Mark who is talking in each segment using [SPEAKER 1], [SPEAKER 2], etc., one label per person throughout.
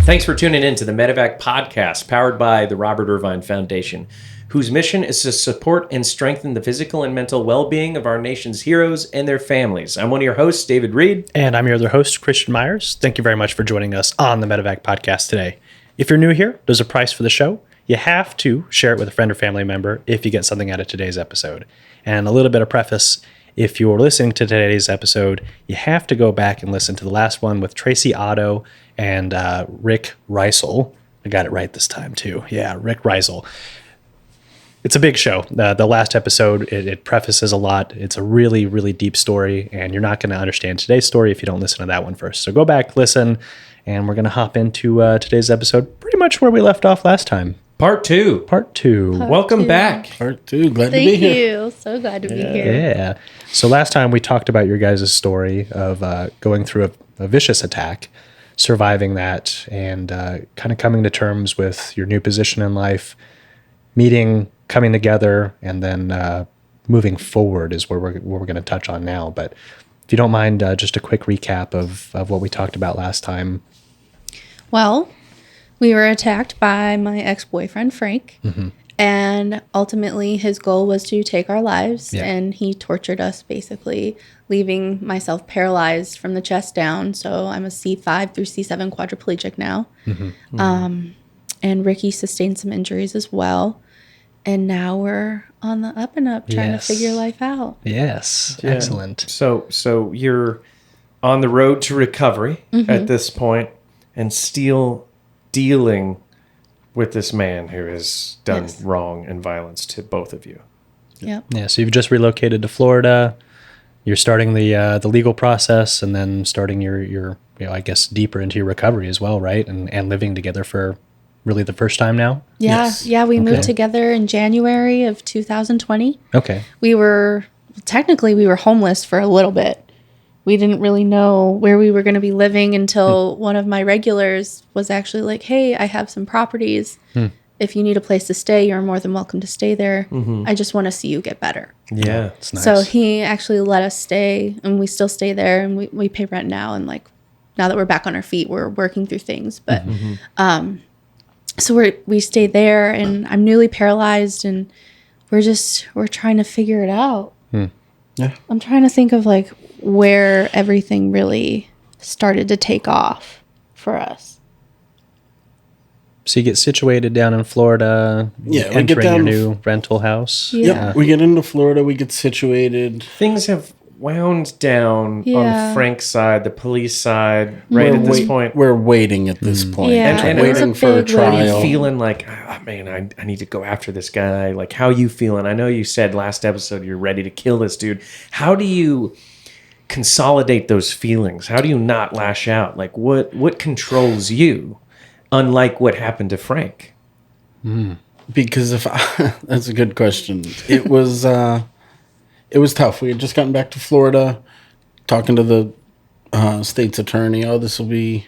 [SPEAKER 1] Thanks for tuning in to the Medevac podcast, powered by the Robert Irvine Foundation, whose mission is to support and strengthen the physical and mental well-being of our nation's heroes and their families. I'm one of your hosts, David Reid.
[SPEAKER 2] And I'm your other host, Christian Meyers. Thank you very much for joining us on the Medevac podcast today. If you're new here, there's a price for the show. You have to share it with a friend or family member if you get something out of today's episode. And a little bit of preface, if you're listening to today's episode, you have to go back and listen to the last one with Tracy Otto and Rick Reisel. I got it right this time too. Yeah, Rick Reisel. It's a big show. The last episode, it prefaces a lot. It's a really, really deep story, and you're not going to understand today's story if you don't listen to that one first. So go back, listen, and we're going to hop into today's episode pretty much where we left off last time.
[SPEAKER 1] Part two. Welcome back.
[SPEAKER 3] Part two. Glad to be here.
[SPEAKER 4] Thank you. So glad to be here.
[SPEAKER 2] Yeah. So last time we talked about your guys' story of going through a vicious attack, surviving that, and kind of coming to terms with your new position in life, coming together, and then moving forward is where we're going to touch on now. But if you don't mind, just a quick recap of what we talked about last time.
[SPEAKER 4] Well, we were attacked by my ex-boyfriend, Frank, and ultimately his goal was to take our lives, and he tortured us, basically, leaving myself paralyzed from the chest down. So I'm a C5 through C7 quadriplegic now. And Ricky sustained some injuries as well. And now we're on the up and up trying to figure life out.
[SPEAKER 2] Yes. Yeah. Excellent.
[SPEAKER 1] So you're on the road to recovery at this point and still dealing with this man who has done wrong and violence to both of you.
[SPEAKER 4] Yep.
[SPEAKER 2] Yeah. So you've just relocated to Florida. You're starting the legal process, and then starting your I guess deeper into your recovery as well, right? And living together for really the first time now.
[SPEAKER 4] Yeah. Yes. Yeah. We moved together in January of 2020.
[SPEAKER 2] Okay.
[SPEAKER 4] We were homeless for a little bit. We didn't really know where we were going to be living until one of my regulars was actually like, "Hey, I have some properties. If you need a place to stay, you're more than welcome to stay there. I just want to see you get better."
[SPEAKER 1] Yeah.
[SPEAKER 2] It's nice.
[SPEAKER 4] So he actually let us stay, and we still stay there, and we pay rent now. And like, now that we're back on our feet, we're working through things. But so we stay there, and I'm newly paralyzed, and we're trying to figure it out.
[SPEAKER 3] Yeah.
[SPEAKER 4] I'm trying to think of like where everything really started to take off for us.
[SPEAKER 2] So you get situated down in Florida, entering your new rental house.
[SPEAKER 4] Yeah.
[SPEAKER 3] Yep. We get into Florida, we get situated.
[SPEAKER 1] Things have wound down on Frank's side, the police side, right at this point.
[SPEAKER 3] We're waiting at this point.
[SPEAKER 4] Yeah,
[SPEAKER 1] and
[SPEAKER 3] waiting for a trial.
[SPEAKER 1] Feeling like, oh, man, I need to go after this guy. Like, how you feeling? I know you said last episode you're ready to kill this dude. How do you consolidate those feelings? How do you not lash out? Like, what controls you, unlike what happened to Frank?
[SPEAKER 3] Because that's a good question. It was tough. We had just gotten back to Florida, talking to the state's attorney. Oh, this will be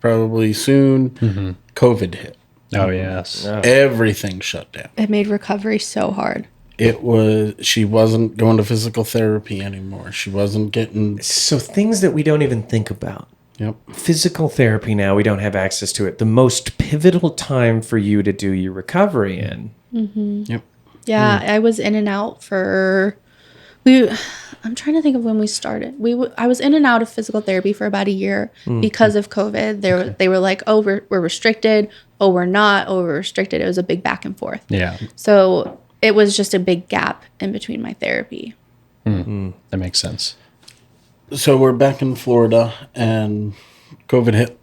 [SPEAKER 3] probably soon. COVID hit.
[SPEAKER 2] Oh, yes.
[SPEAKER 3] Everything shut down.
[SPEAKER 4] It made recovery so hard.
[SPEAKER 3] She wasn't going to physical therapy anymore. She wasn't getting...
[SPEAKER 1] So things that we don't even think about.
[SPEAKER 3] Yep.
[SPEAKER 1] Physical therapy now, we don't have access to it. The most pivotal time for you to do your recovery in.
[SPEAKER 3] Yep.
[SPEAKER 4] Yeah, I was in and out for... I'm trying to think of when we started. I was in and out of physical therapy for about a year because of COVID. They were like, "Oh, we're restricted. Oh, we're not. Oh, we're restricted." It was a big back and forth.
[SPEAKER 2] Yeah.
[SPEAKER 4] So it was just a big gap in between my therapy.
[SPEAKER 2] That makes sense.
[SPEAKER 3] So we're back in Florida, and COVID hit,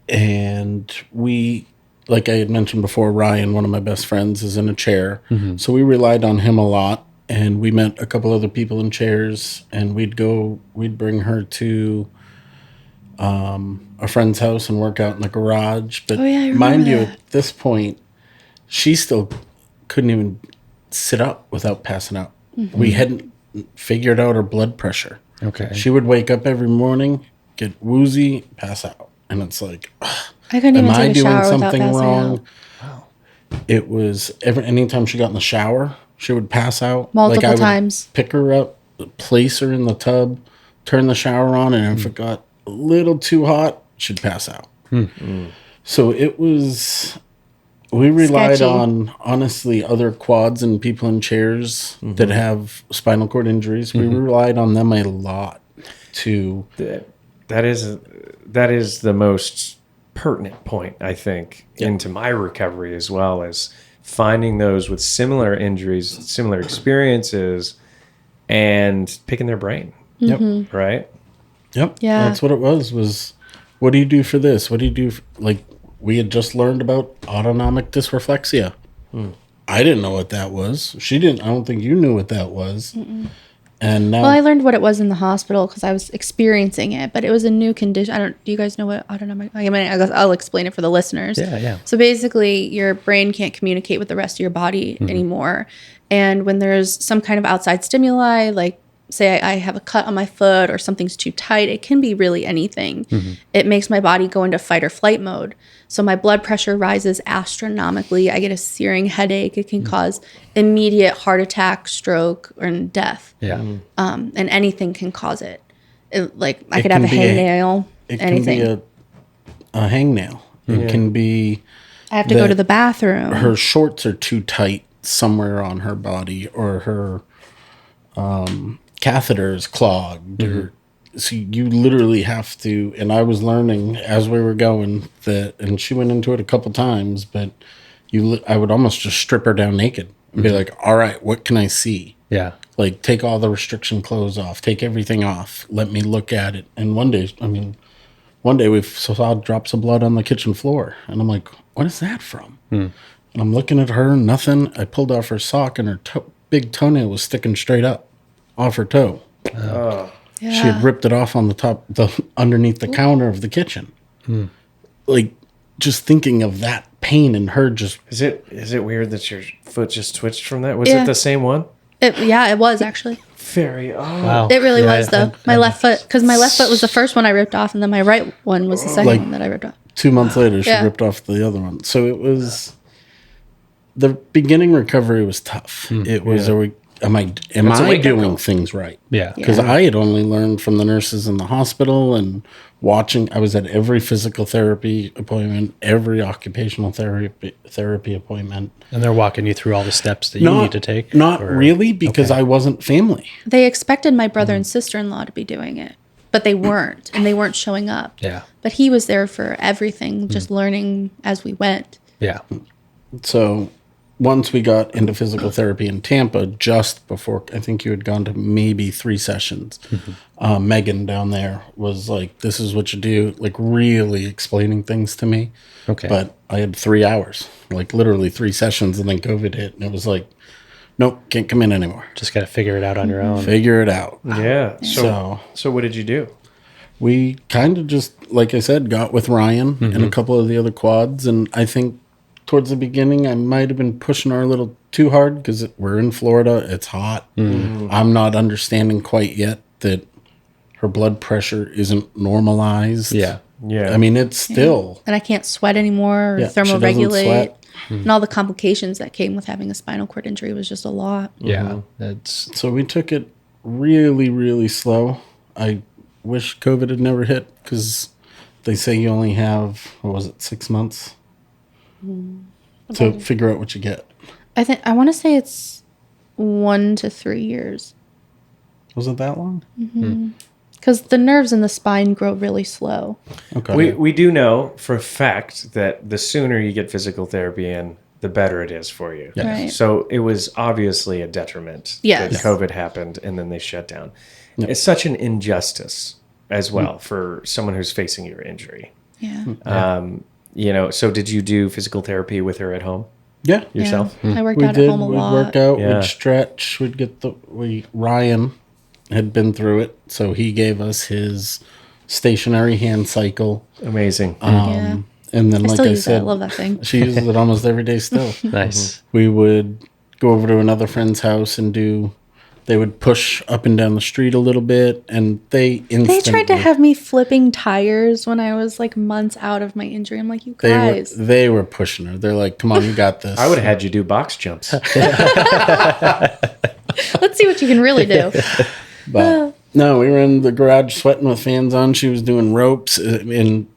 [SPEAKER 3] and we, like I had mentioned before, Ryan, one of my best friends, is in a chair. So we relied on him a lot. And we met a couple other people in chairs, and we'd bring her to a friend's house and work out in the garage. But mind you, at this point, she still couldn't even sit up without passing out. We hadn't figured out her blood pressure.
[SPEAKER 2] Okay.
[SPEAKER 3] She would wake up every morning, get woozy, pass out. And it's like,
[SPEAKER 4] I couldn't even take a shower without passing out.
[SPEAKER 3] Wow. It was anytime she got in the shower, she would pass out.
[SPEAKER 4] Multiple times.
[SPEAKER 3] Pick her up, place her in the tub, turn the shower on, and if it got a little too hot, she'd pass out. So it was, we relied
[SPEAKER 4] Sketchy.
[SPEAKER 3] on, honestly, other quads and people in chairs that have spinal cord injuries. We relied on them a lot to,
[SPEAKER 1] That is the most pertinent point, I think, into my recovery, as well as finding those with similar injuries, similar experiences, and picking their brain.
[SPEAKER 3] Yep.
[SPEAKER 1] Right?
[SPEAKER 3] Yep.
[SPEAKER 4] Yeah.
[SPEAKER 3] That's what it was, what do you do for this? What do you do? Like, we had just learned about autonomic dysreflexia. I didn't know what that was. She didn't. I don't think you knew what that was. And now,
[SPEAKER 4] Well, I learned what it was in the hospital because I was experiencing it, but it was a new condition. Do you guys know what autonomic? I mean, I guess I'll explain it for the listeners.
[SPEAKER 2] Yeah.
[SPEAKER 4] So basically, your brain can't communicate with the rest of your body anymore, and when there's some kind of outside stimuli, like say I have a cut on my foot or something's too tight, it can be really anything. It makes my body go into fight or flight mode. So my blood pressure rises astronomically. I get a searing headache. It can cause immediate heart attack, stroke, or death.
[SPEAKER 2] Yeah.
[SPEAKER 4] And anything can cause it. I
[SPEAKER 3] It
[SPEAKER 4] could have a
[SPEAKER 3] can be
[SPEAKER 4] hangnail,
[SPEAKER 3] it
[SPEAKER 4] anything.
[SPEAKER 3] can be a hangnail. It can be
[SPEAKER 4] I have to go to the bathroom.
[SPEAKER 3] her shorts are too tight somewhere on her body, or her catheter is clogged, or so you literally have to. And I was learning as we were going that, and she went into it a couple times, but I would almost just strip her down naked and be like, all right, what can I see?
[SPEAKER 2] Yeah.
[SPEAKER 3] Like, take all the restriction clothes off, take everything off, let me look at it. And one day we saw drops of blood on the kitchen floor, and I'm like, what is that from? And I'm looking at her, nothing. I pulled off her sock, and her big toenail was sticking straight up off her toe.
[SPEAKER 4] Yeah.
[SPEAKER 3] She had ripped it off on the top, underneath the counter of the kitchen. Like, just thinking of that pain in her, just
[SPEAKER 1] Is it weird that your foot just twitched from that? Was
[SPEAKER 4] Yeah.
[SPEAKER 1] it the same one?
[SPEAKER 4] It was actually.
[SPEAKER 1] Very. Oh.
[SPEAKER 2] Wow.
[SPEAKER 4] It really
[SPEAKER 2] Yeah,
[SPEAKER 4] was, though. My left foot, because my left foot was the first one I ripped off, and then my right one was the second
[SPEAKER 3] Like-
[SPEAKER 4] one that I ripped off.
[SPEAKER 3] 2 months later, she
[SPEAKER 4] Yeah.
[SPEAKER 3] ripped off the other one. So it was, the beginning recovery was tough. It was, am I
[SPEAKER 1] That's a wake-up
[SPEAKER 3] doing
[SPEAKER 1] call.
[SPEAKER 3] things right?
[SPEAKER 2] Yeah.
[SPEAKER 3] Because I had only learned from the nurses in the hospital and watching. I was at every physical therapy appointment, every occupational therapy appointment.
[SPEAKER 2] And they're walking you through all the steps that you need to take?
[SPEAKER 3] Not
[SPEAKER 2] or-
[SPEAKER 3] really, because I wasn't family.
[SPEAKER 4] They expected my brother and sister-in-law to be doing it, but they weren't, and they weren't showing up.
[SPEAKER 2] Yeah.
[SPEAKER 4] But he was there for everything, just learning as we went.
[SPEAKER 2] Yeah.
[SPEAKER 3] So once we got into physical therapy in Tampa, just before, I think you had gone to maybe 3 sessions, Megan down there was like, this is what you do, like really explaining things to me.
[SPEAKER 2] Okay.
[SPEAKER 3] But I had 3 hours, like literally 3 sessions, and then COVID hit, and it was like, nope, can't come in anymore.
[SPEAKER 2] Just got to figure it out on your own.
[SPEAKER 3] Figure it out.
[SPEAKER 1] Yeah.
[SPEAKER 3] So
[SPEAKER 1] So what did you do?
[SPEAKER 3] we kind of just, like I said, got with Ryan and a couple of the other quads. And I think towards the beginning, I might have been pushing her a little too hard because we're in Florida. It's hot. I'm not understanding quite yet that her blood pressure isn't normalized.
[SPEAKER 2] Yeah.
[SPEAKER 1] Yeah.
[SPEAKER 3] I mean, it's still.
[SPEAKER 4] And I can't sweat anymore or
[SPEAKER 3] Yeah, she doesn't
[SPEAKER 4] thermoregulate.
[SPEAKER 3] sweat.
[SPEAKER 4] And all the complications that came with having a spinal cord injury was just a lot.
[SPEAKER 2] Yeah. That's
[SPEAKER 3] So we took it really, really slow. I wish COVID had never hit because they say you only have, 6 months to figure out what you get.
[SPEAKER 4] I want to say it's 1 to 3 years.
[SPEAKER 3] Was it that long?
[SPEAKER 4] Because the nerves in the spine grow really slow.
[SPEAKER 3] Okay.
[SPEAKER 1] we do know for a fact that the sooner you get physical therapy in, the better it is for you.
[SPEAKER 4] Right.
[SPEAKER 1] So it was obviously a detriment
[SPEAKER 4] Yes.
[SPEAKER 1] that COVID happened and then they shut down. It's such an injustice as well for someone who's facing your injury.
[SPEAKER 4] Yeah.
[SPEAKER 1] So did you do physical therapy with her at home
[SPEAKER 3] Yeah.
[SPEAKER 1] yourself?
[SPEAKER 4] Yeah. I worked
[SPEAKER 3] We
[SPEAKER 4] out
[SPEAKER 3] did.
[SPEAKER 4] at home a
[SPEAKER 3] We'd
[SPEAKER 4] lot.
[SPEAKER 3] work out.
[SPEAKER 1] Yeah.
[SPEAKER 3] We'd stretch. We'd get Ryan had been through it, so he gave us his stationary hand cycle.
[SPEAKER 1] Amazing.
[SPEAKER 4] Yeah.
[SPEAKER 3] And then,
[SPEAKER 4] I
[SPEAKER 3] like
[SPEAKER 4] still
[SPEAKER 3] I
[SPEAKER 4] use that.
[SPEAKER 3] said,
[SPEAKER 4] I love that thing.
[SPEAKER 3] she uses it almost every day still.
[SPEAKER 2] nice.
[SPEAKER 3] We would go over to another friend's house and they would push up and down the street a little bit, and they instantly.
[SPEAKER 4] They tried to have me flipping tires when I was like months out of my injury. I'm like, you guys.
[SPEAKER 3] They were pushing her. They're like, "Come on, you got this."
[SPEAKER 1] I would have had you do box jumps.
[SPEAKER 4] Let's see what you can really do.
[SPEAKER 3] But no, we were in the garage sweating with fans on. She was doing ropes, and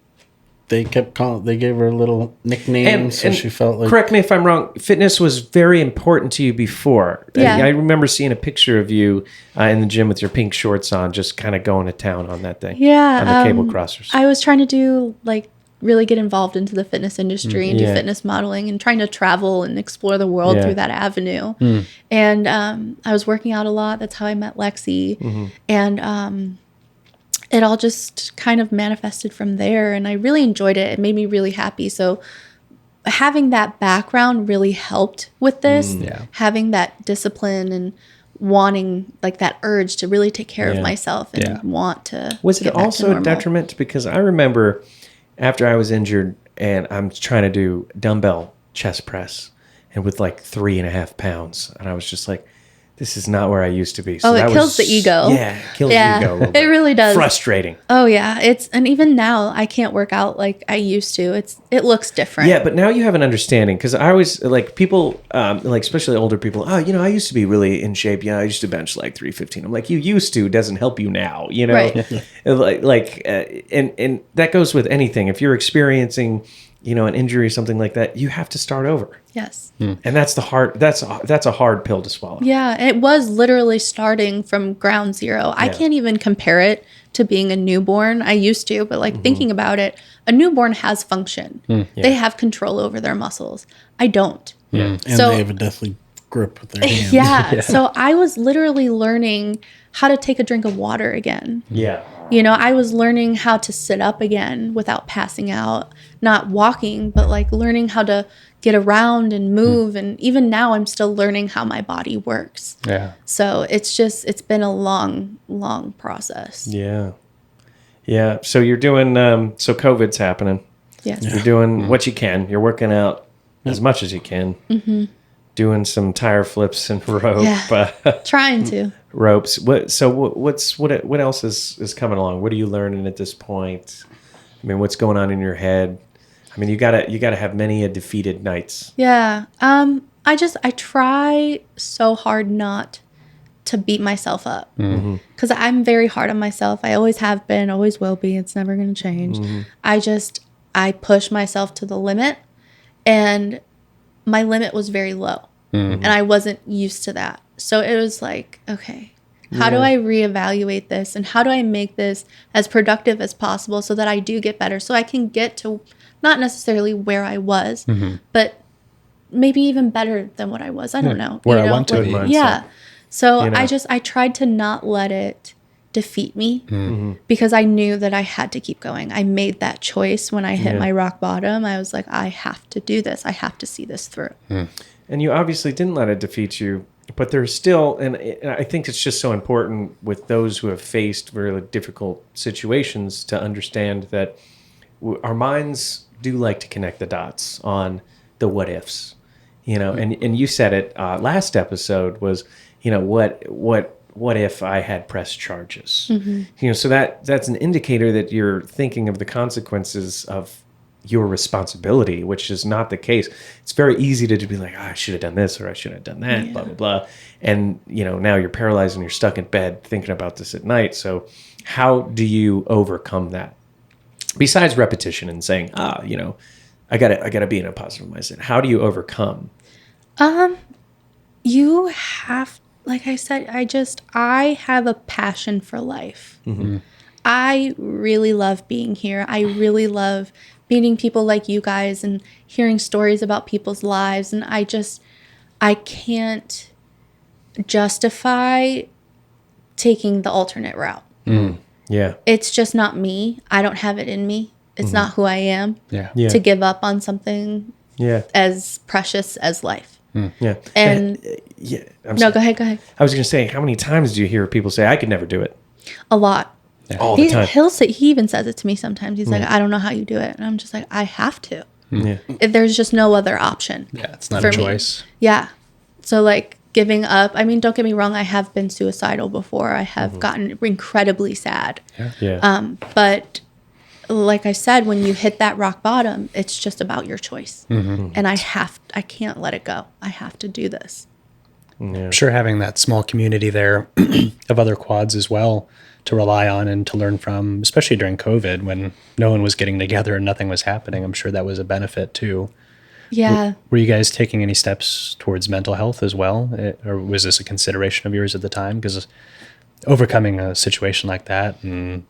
[SPEAKER 3] they kept calling. They gave her a little nickname, so she felt like.
[SPEAKER 1] Correct me if I'm wrong. Fitness was very important to you before.
[SPEAKER 4] Yeah.
[SPEAKER 1] I remember seeing a picture of you in the gym with your pink shorts on, just kind of going to town on that thing.
[SPEAKER 4] Yeah,
[SPEAKER 1] on the cable crossers.
[SPEAKER 4] I was trying to do really get involved into the fitness industry and do fitness modeling and trying to travel and explore the world through that avenue. And I was working out a lot. That's how I met Lexi. And it all just kind of manifested from there. And I really enjoyed it. It made me really happy. So having that background really helped with this. Having that discipline and wanting that urge to really take care of myself and want to.
[SPEAKER 1] Was it also a detriment? Because I remember after I was injured and I'm trying to do dumbbell chest press and with 3.5 pounds, and I was just like, this is not where I used to be. So
[SPEAKER 4] it kills the ego.
[SPEAKER 1] Yeah, it kills the ego a little bit.
[SPEAKER 4] It really does.
[SPEAKER 1] Frustrating.
[SPEAKER 4] Oh yeah, and even now I can't work out like I used to. It looks different.
[SPEAKER 1] Yeah, but now you have an understanding, because I always people especially older people. Oh, I used to be really in shape. Yeah, I used to bench 315. I'm like, you used to doesn't help you now.
[SPEAKER 4] Right.
[SPEAKER 1] And that goes with anything. If you're experiencing an injury, something like that, you have to start over.
[SPEAKER 4] Yes.
[SPEAKER 1] And that's a hard pill to swallow.
[SPEAKER 4] Yeah, it was literally starting from ground zero. I can't even compare it to being a newborn. I used to, but thinking about it, a newborn has function. They have control over their muscles. I don't.
[SPEAKER 3] And
[SPEAKER 4] So-
[SPEAKER 3] they have a deathly grip with their hands.
[SPEAKER 4] Yeah. So I was literally learning how to take a drink of water again.
[SPEAKER 1] Yeah.
[SPEAKER 4] I was learning how to sit up again without passing out, not walking, but learning how to get around and move. And even now I'm still learning how my body works.
[SPEAKER 2] Yeah.
[SPEAKER 4] So it's been a long, long process.
[SPEAKER 1] Yeah. Yeah. So you're doing, so COVID's happening.
[SPEAKER 4] Yes.
[SPEAKER 1] You're doing what you can. You're working out as much as you can. Doing some tire flips and rope.
[SPEAKER 4] Yeah. Trying to.
[SPEAKER 1] Ropes. What else is coming along? What are you learning at this point? I mean, what's going on in your head? I mean, you gotta have many a defeated nights.
[SPEAKER 4] Yeah. I try so hard not to beat myself up, because I'm very hard on myself. I always have been, always will be. It's never going to change. I push myself to the limit, and my limit was very low, and I wasn't used to that. So it was like, okay, how do I reevaluate this, and how do I make this as productive as possible so that I do get better, so I can get to not necessarily where I was, but maybe even better than what I was. I don't know.
[SPEAKER 2] Where I want to be.
[SPEAKER 4] Yeah. So I tried to not let it defeat me, because I knew that I had to keep going. I made that choice when I hit my rock bottom. I was like, I have to do this. I have to see this through.
[SPEAKER 1] And you obviously didn't let it defeat you, but there's still, and I think it's just so important with those who have faced really difficult situations to understand that our minds do like to connect the dots on the what ifs, and you said it last episode was, what if I had pressed charges? So that's an indicator that you're thinking of the consequences of your responsibility, which is not the case. It's very easy to be like, I should have done this or I should have done that, blah, blah, blah. And, now you're paralyzed and you're stuck in bed thinking about this at night. So how do you overcome that? Besides repetition and saying, I gotta be in a positive mindset. How do you overcome?
[SPEAKER 4] You have, like I said, I have a passion for life. I really love being here. I really love meeting people like you guys and hearing stories about people's lives. And I can't justify taking the alternate route.
[SPEAKER 1] Yeah.
[SPEAKER 4] It's just not me. I don't have it in me. It's not who I am to give up on something as precious as life.
[SPEAKER 1] Yeah.
[SPEAKER 4] And
[SPEAKER 1] go
[SPEAKER 4] ahead.
[SPEAKER 1] I was going to say, how many times do you hear people say, I could never do it?
[SPEAKER 4] A lot.
[SPEAKER 1] All the time.
[SPEAKER 4] He even says it to me sometimes. He's like, I don't know how you do it. And I'm just like, I have to.
[SPEAKER 1] Yeah.
[SPEAKER 4] There's just no other option.
[SPEAKER 2] Yeah, it's not a choice.
[SPEAKER 4] Yeah. So giving up, I mean, don't get me wrong, I have been suicidal before. I have gotten incredibly sad.
[SPEAKER 1] Yeah.
[SPEAKER 4] But like I said, when you hit that rock bottom, it's just about your choice. And I can't let it go. I have to do this.
[SPEAKER 2] I'm sure having that small community there of other quads as well to rely on and to learn from, especially during COVID when no one was getting together and nothing was happening. I'm sure that was a benefit too.
[SPEAKER 4] Yeah.
[SPEAKER 2] Were you guys taking any steps towards mental health as well? Or was this a consideration of yours at the time? Because overcoming a situation like that and,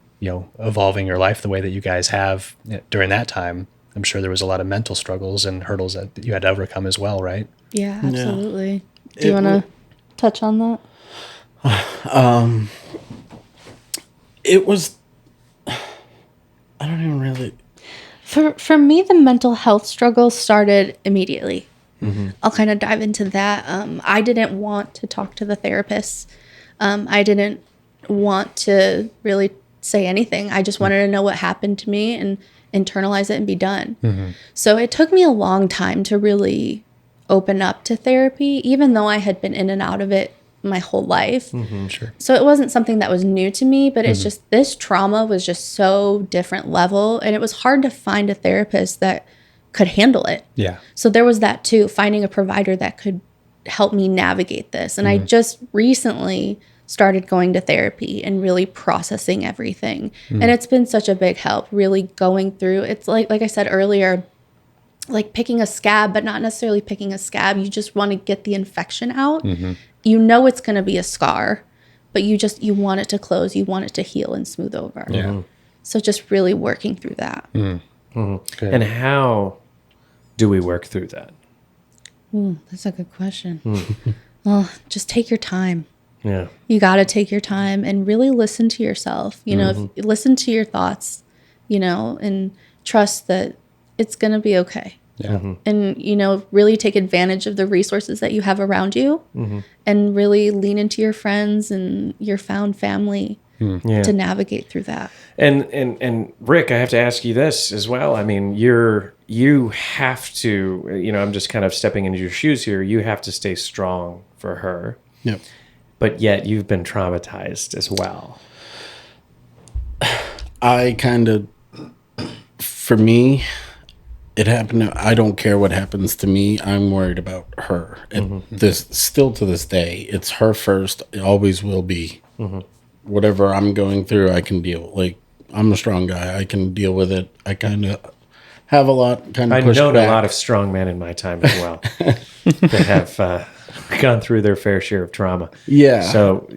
[SPEAKER 2] evolving your life the way that you guys have during that time, I'm sure there was a lot of mental struggles and hurdles that you had to overcome as well, right?
[SPEAKER 4] Yeah, absolutely. Do you want to touch on that?
[SPEAKER 3] It was, I don't even really.
[SPEAKER 4] For me, the mental health struggle started immediately. I'll kind of dive into that. I didn't want to talk to the therapist. I didn't want to really say anything. I just wanted to know what happened to me and internalize it and be done. So it took me a long time to really open up to therapy, even though I had been in and out of it my whole life.
[SPEAKER 2] Sure.
[SPEAKER 4] So it wasn't something that was new to me, but it's just this trauma was just so different level, and it was hard to find a therapist that could handle it.
[SPEAKER 2] Yeah.
[SPEAKER 4] So there was that too, finding a provider that could help me navigate this. And I just recently started going to therapy and really processing everything. And it's been such a big help, really going through. It's like I said earlier, like picking a scab, but not necessarily picking a scab. You just want to get the infection out. You know it's going to be a scar, but you want it to close. You want it to heal and smooth over.
[SPEAKER 2] Yeah.
[SPEAKER 4] So just really working through that.
[SPEAKER 1] And how do we work through that?
[SPEAKER 4] That's a good question. Well, just take your time.
[SPEAKER 1] Yeah.
[SPEAKER 4] You got to take your time and really listen to yourself. If, listen to your thoughts, and trust that it's going to be okay.
[SPEAKER 2] Yeah.
[SPEAKER 4] And, really take advantage of the resources that you have around you and really lean into your friends and your found family to navigate through that.
[SPEAKER 1] And Rick, I have to ask you this as well. I mean, you have to, I'm just kind of stepping into your shoes here. You have to stay strong for her.
[SPEAKER 3] Yep.
[SPEAKER 1] But yet you've been traumatized as well.
[SPEAKER 3] For me, it happened. I don't care what happens to me. I'm worried about her. And still to this day, it's her first. It always will be. Whatever I'm going through, I can deal. Like, I'm a strong guy. I can deal with it. I kind of have a lot. I've known
[SPEAKER 1] a lot of strong men in my time as well that have gone through their fair share of trauma.
[SPEAKER 3] Yeah.
[SPEAKER 1] So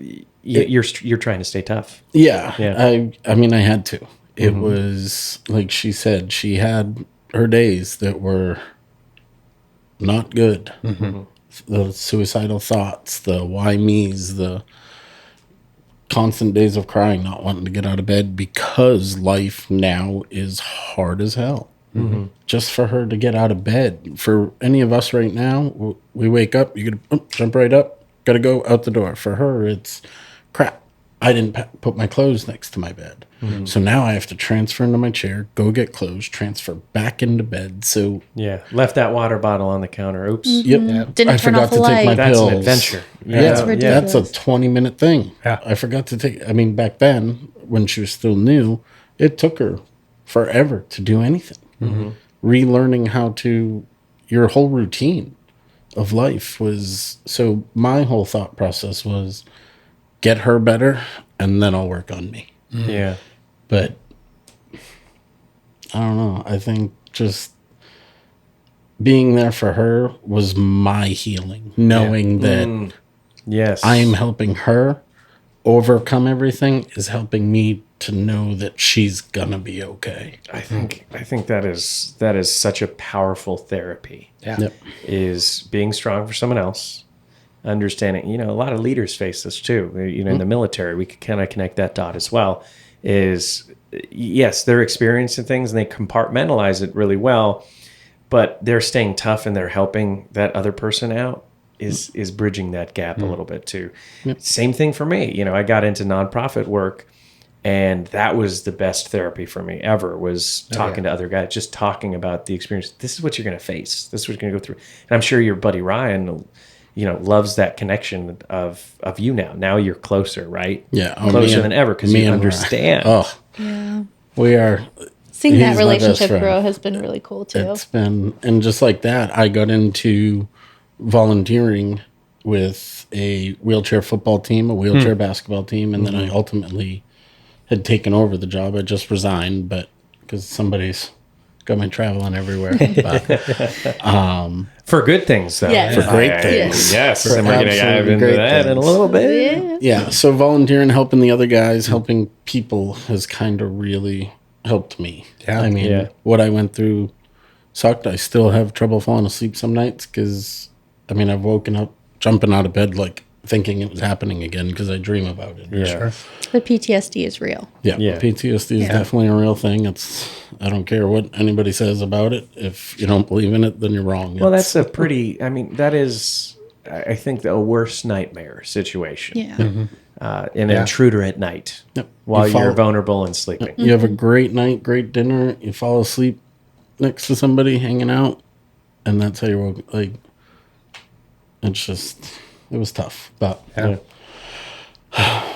[SPEAKER 1] you're trying to stay tough.
[SPEAKER 3] Yeah.
[SPEAKER 1] Yeah.
[SPEAKER 3] I mean, I had to. It was like she said. She had her days that were not good. The suicidal thoughts, the why me's, the constant days of crying, not wanting to get out of bed because life now is hard as hell. Just for her to get out of bed. For any of us right now, we wake up, you gotta jump right up, gotta go out the door. For her, it's crap. I didn't put my clothes next to my bed. So now I have to transfer into my chair, go get clothes, transfer back into bed. So
[SPEAKER 1] left that water bottle on the counter. Oops.
[SPEAKER 3] Yep.
[SPEAKER 4] Didn't
[SPEAKER 3] I
[SPEAKER 4] turn
[SPEAKER 3] forgot
[SPEAKER 4] off the
[SPEAKER 3] to take
[SPEAKER 4] light.
[SPEAKER 3] my
[SPEAKER 1] That's
[SPEAKER 3] pills.
[SPEAKER 1] an adventure.
[SPEAKER 3] Yeah,
[SPEAKER 4] ridiculous.
[SPEAKER 3] that's a 20-minute thing.
[SPEAKER 2] Yeah.
[SPEAKER 3] I forgot to take. I mean, back then when she was still new, it took her forever to do anything. Relearning how to, your whole routine of life was. So my whole thought process was, get her better, and then I'll work on me.
[SPEAKER 1] Yeah.
[SPEAKER 3] But I don't know. I think just being there for her was my healing, knowing that
[SPEAKER 1] Yes.
[SPEAKER 3] I am helping her overcome everything is helping me to know that she's gonna be okay.
[SPEAKER 1] I think that is such a powerful therapy.
[SPEAKER 2] Yeah.
[SPEAKER 3] Yep.
[SPEAKER 1] Is being strong for someone else, understanding, a lot of leaders face this too. In the military, we could kind of connect that dot as well. Is yes, they're experiencing things and they compartmentalize it really well, but they're staying tough and they're helping that other person out is bridging that gap a little bit too. Same thing for me. I got into nonprofit work, and that was the best therapy for me ever, was talking to other guys, just talking about the experience. This is what you're going to face. This is what you're going to go through. And I'm sure your buddy Ryan, loves that connection of you now. Now you're closer, right?
[SPEAKER 3] Yeah.
[SPEAKER 1] Closer than ever because you understand.
[SPEAKER 3] Oh,
[SPEAKER 4] Yeah.
[SPEAKER 3] we are.
[SPEAKER 4] Seeing that
[SPEAKER 3] He's my best
[SPEAKER 4] relationship
[SPEAKER 3] friend.
[SPEAKER 4] grow has been really cool too.
[SPEAKER 3] It's been, and just like that, I got into volunteering with a wheelchair football team, a wheelchair basketball team, and then I ultimately had taken over the job. I just resigned, but because somebody's got me traveling everywhere. But,
[SPEAKER 1] For good things, though.
[SPEAKER 4] Yes.
[SPEAKER 3] For great things.
[SPEAKER 1] Yes.
[SPEAKER 3] For
[SPEAKER 1] And we're going to dive
[SPEAKER 3] absolutely
[SPEAKER 1] into
[SPEAKER 3] great
[SPEAKER 1] that in a
[SPEAKER 3] things.
[SPEAKER 1] little bit.
[SPEAKER 4] Yeah.
[SPEAKER 3] yeah, so volunteering, helping the other guys, helping people has kind of really helped me.
[SPEAKER 2] Yeah.
[SPEAKER 3] I mean,
[SPEAKER 1] Yeah.
[SPEAKER 3] what I went through sucked. I still have trouble falling asleep some nights because, I mean, I've woken up jumping out of bed like thinking it was happening again because I dream about it.
[SPEAKER 1] Yeah.
[SPEAKER 2] Sure.
[SPEAKER 4] The PTSD is real.
[SPEAKER 3] Yeah,
[SPEAKER 1] Yeah.
[SPEAKER 3] PTSD is definitely a real thing. I don't care what anybody says about it. If you don't believe in it, then you're wrong.
[SPEAKER 1] Well, that's a pretty, I mean, that is, I think, the worst nightmare situation.
[SPEAKER 4] Yeah.
[SPEAKER 1] An intruder at night
[SPEAKER 3] Yep.
[SPEAKER 1] while
[SPEAKER 3] You
[SPEAKER 1] you're
[SPEAKER 3] fall-
[SPEAKER 1] vulnerable and sleeping.
[SPEAKER 3] You have a great night, great dinner. You fall asleep next to somebody hanging out, and that's how you woke. Like, it's just, it was tough, but
[SPEAKER 2] Yeah.
[SPEAKER 1] Yeah.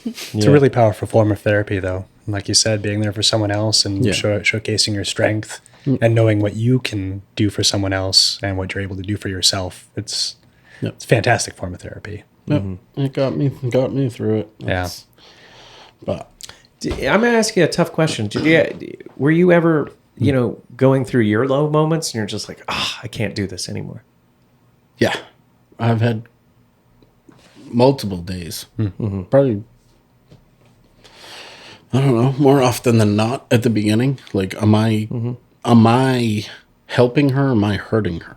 [SPEAKER 2] It's a really powerful form of therapy, though. Like you said, being there for someone else and
[SPEAKER 3] Yeah.
[SPEAKER 2] showcasing your strength and knowing what you can do for someone else and what you're able to do for yourself. It's
[SPEAKER 3] Yep.
[SPEAKER 2] it's a fantastic form of therapy.
[SPEAKER 3] yep, it got me through it.
[SPEAKER 2] Yeah.
[SPEAKER 3] But
[SPEAKER 1] I'm going to ask you a tough question. Were you ever, going through your low moments and you're just like, I can't do this anymore?
[SPEAKER 3] yeah, I've had multiple days, probably. I don't know, more often than not at the beginning. Like, am I helping her? Am I hurting her?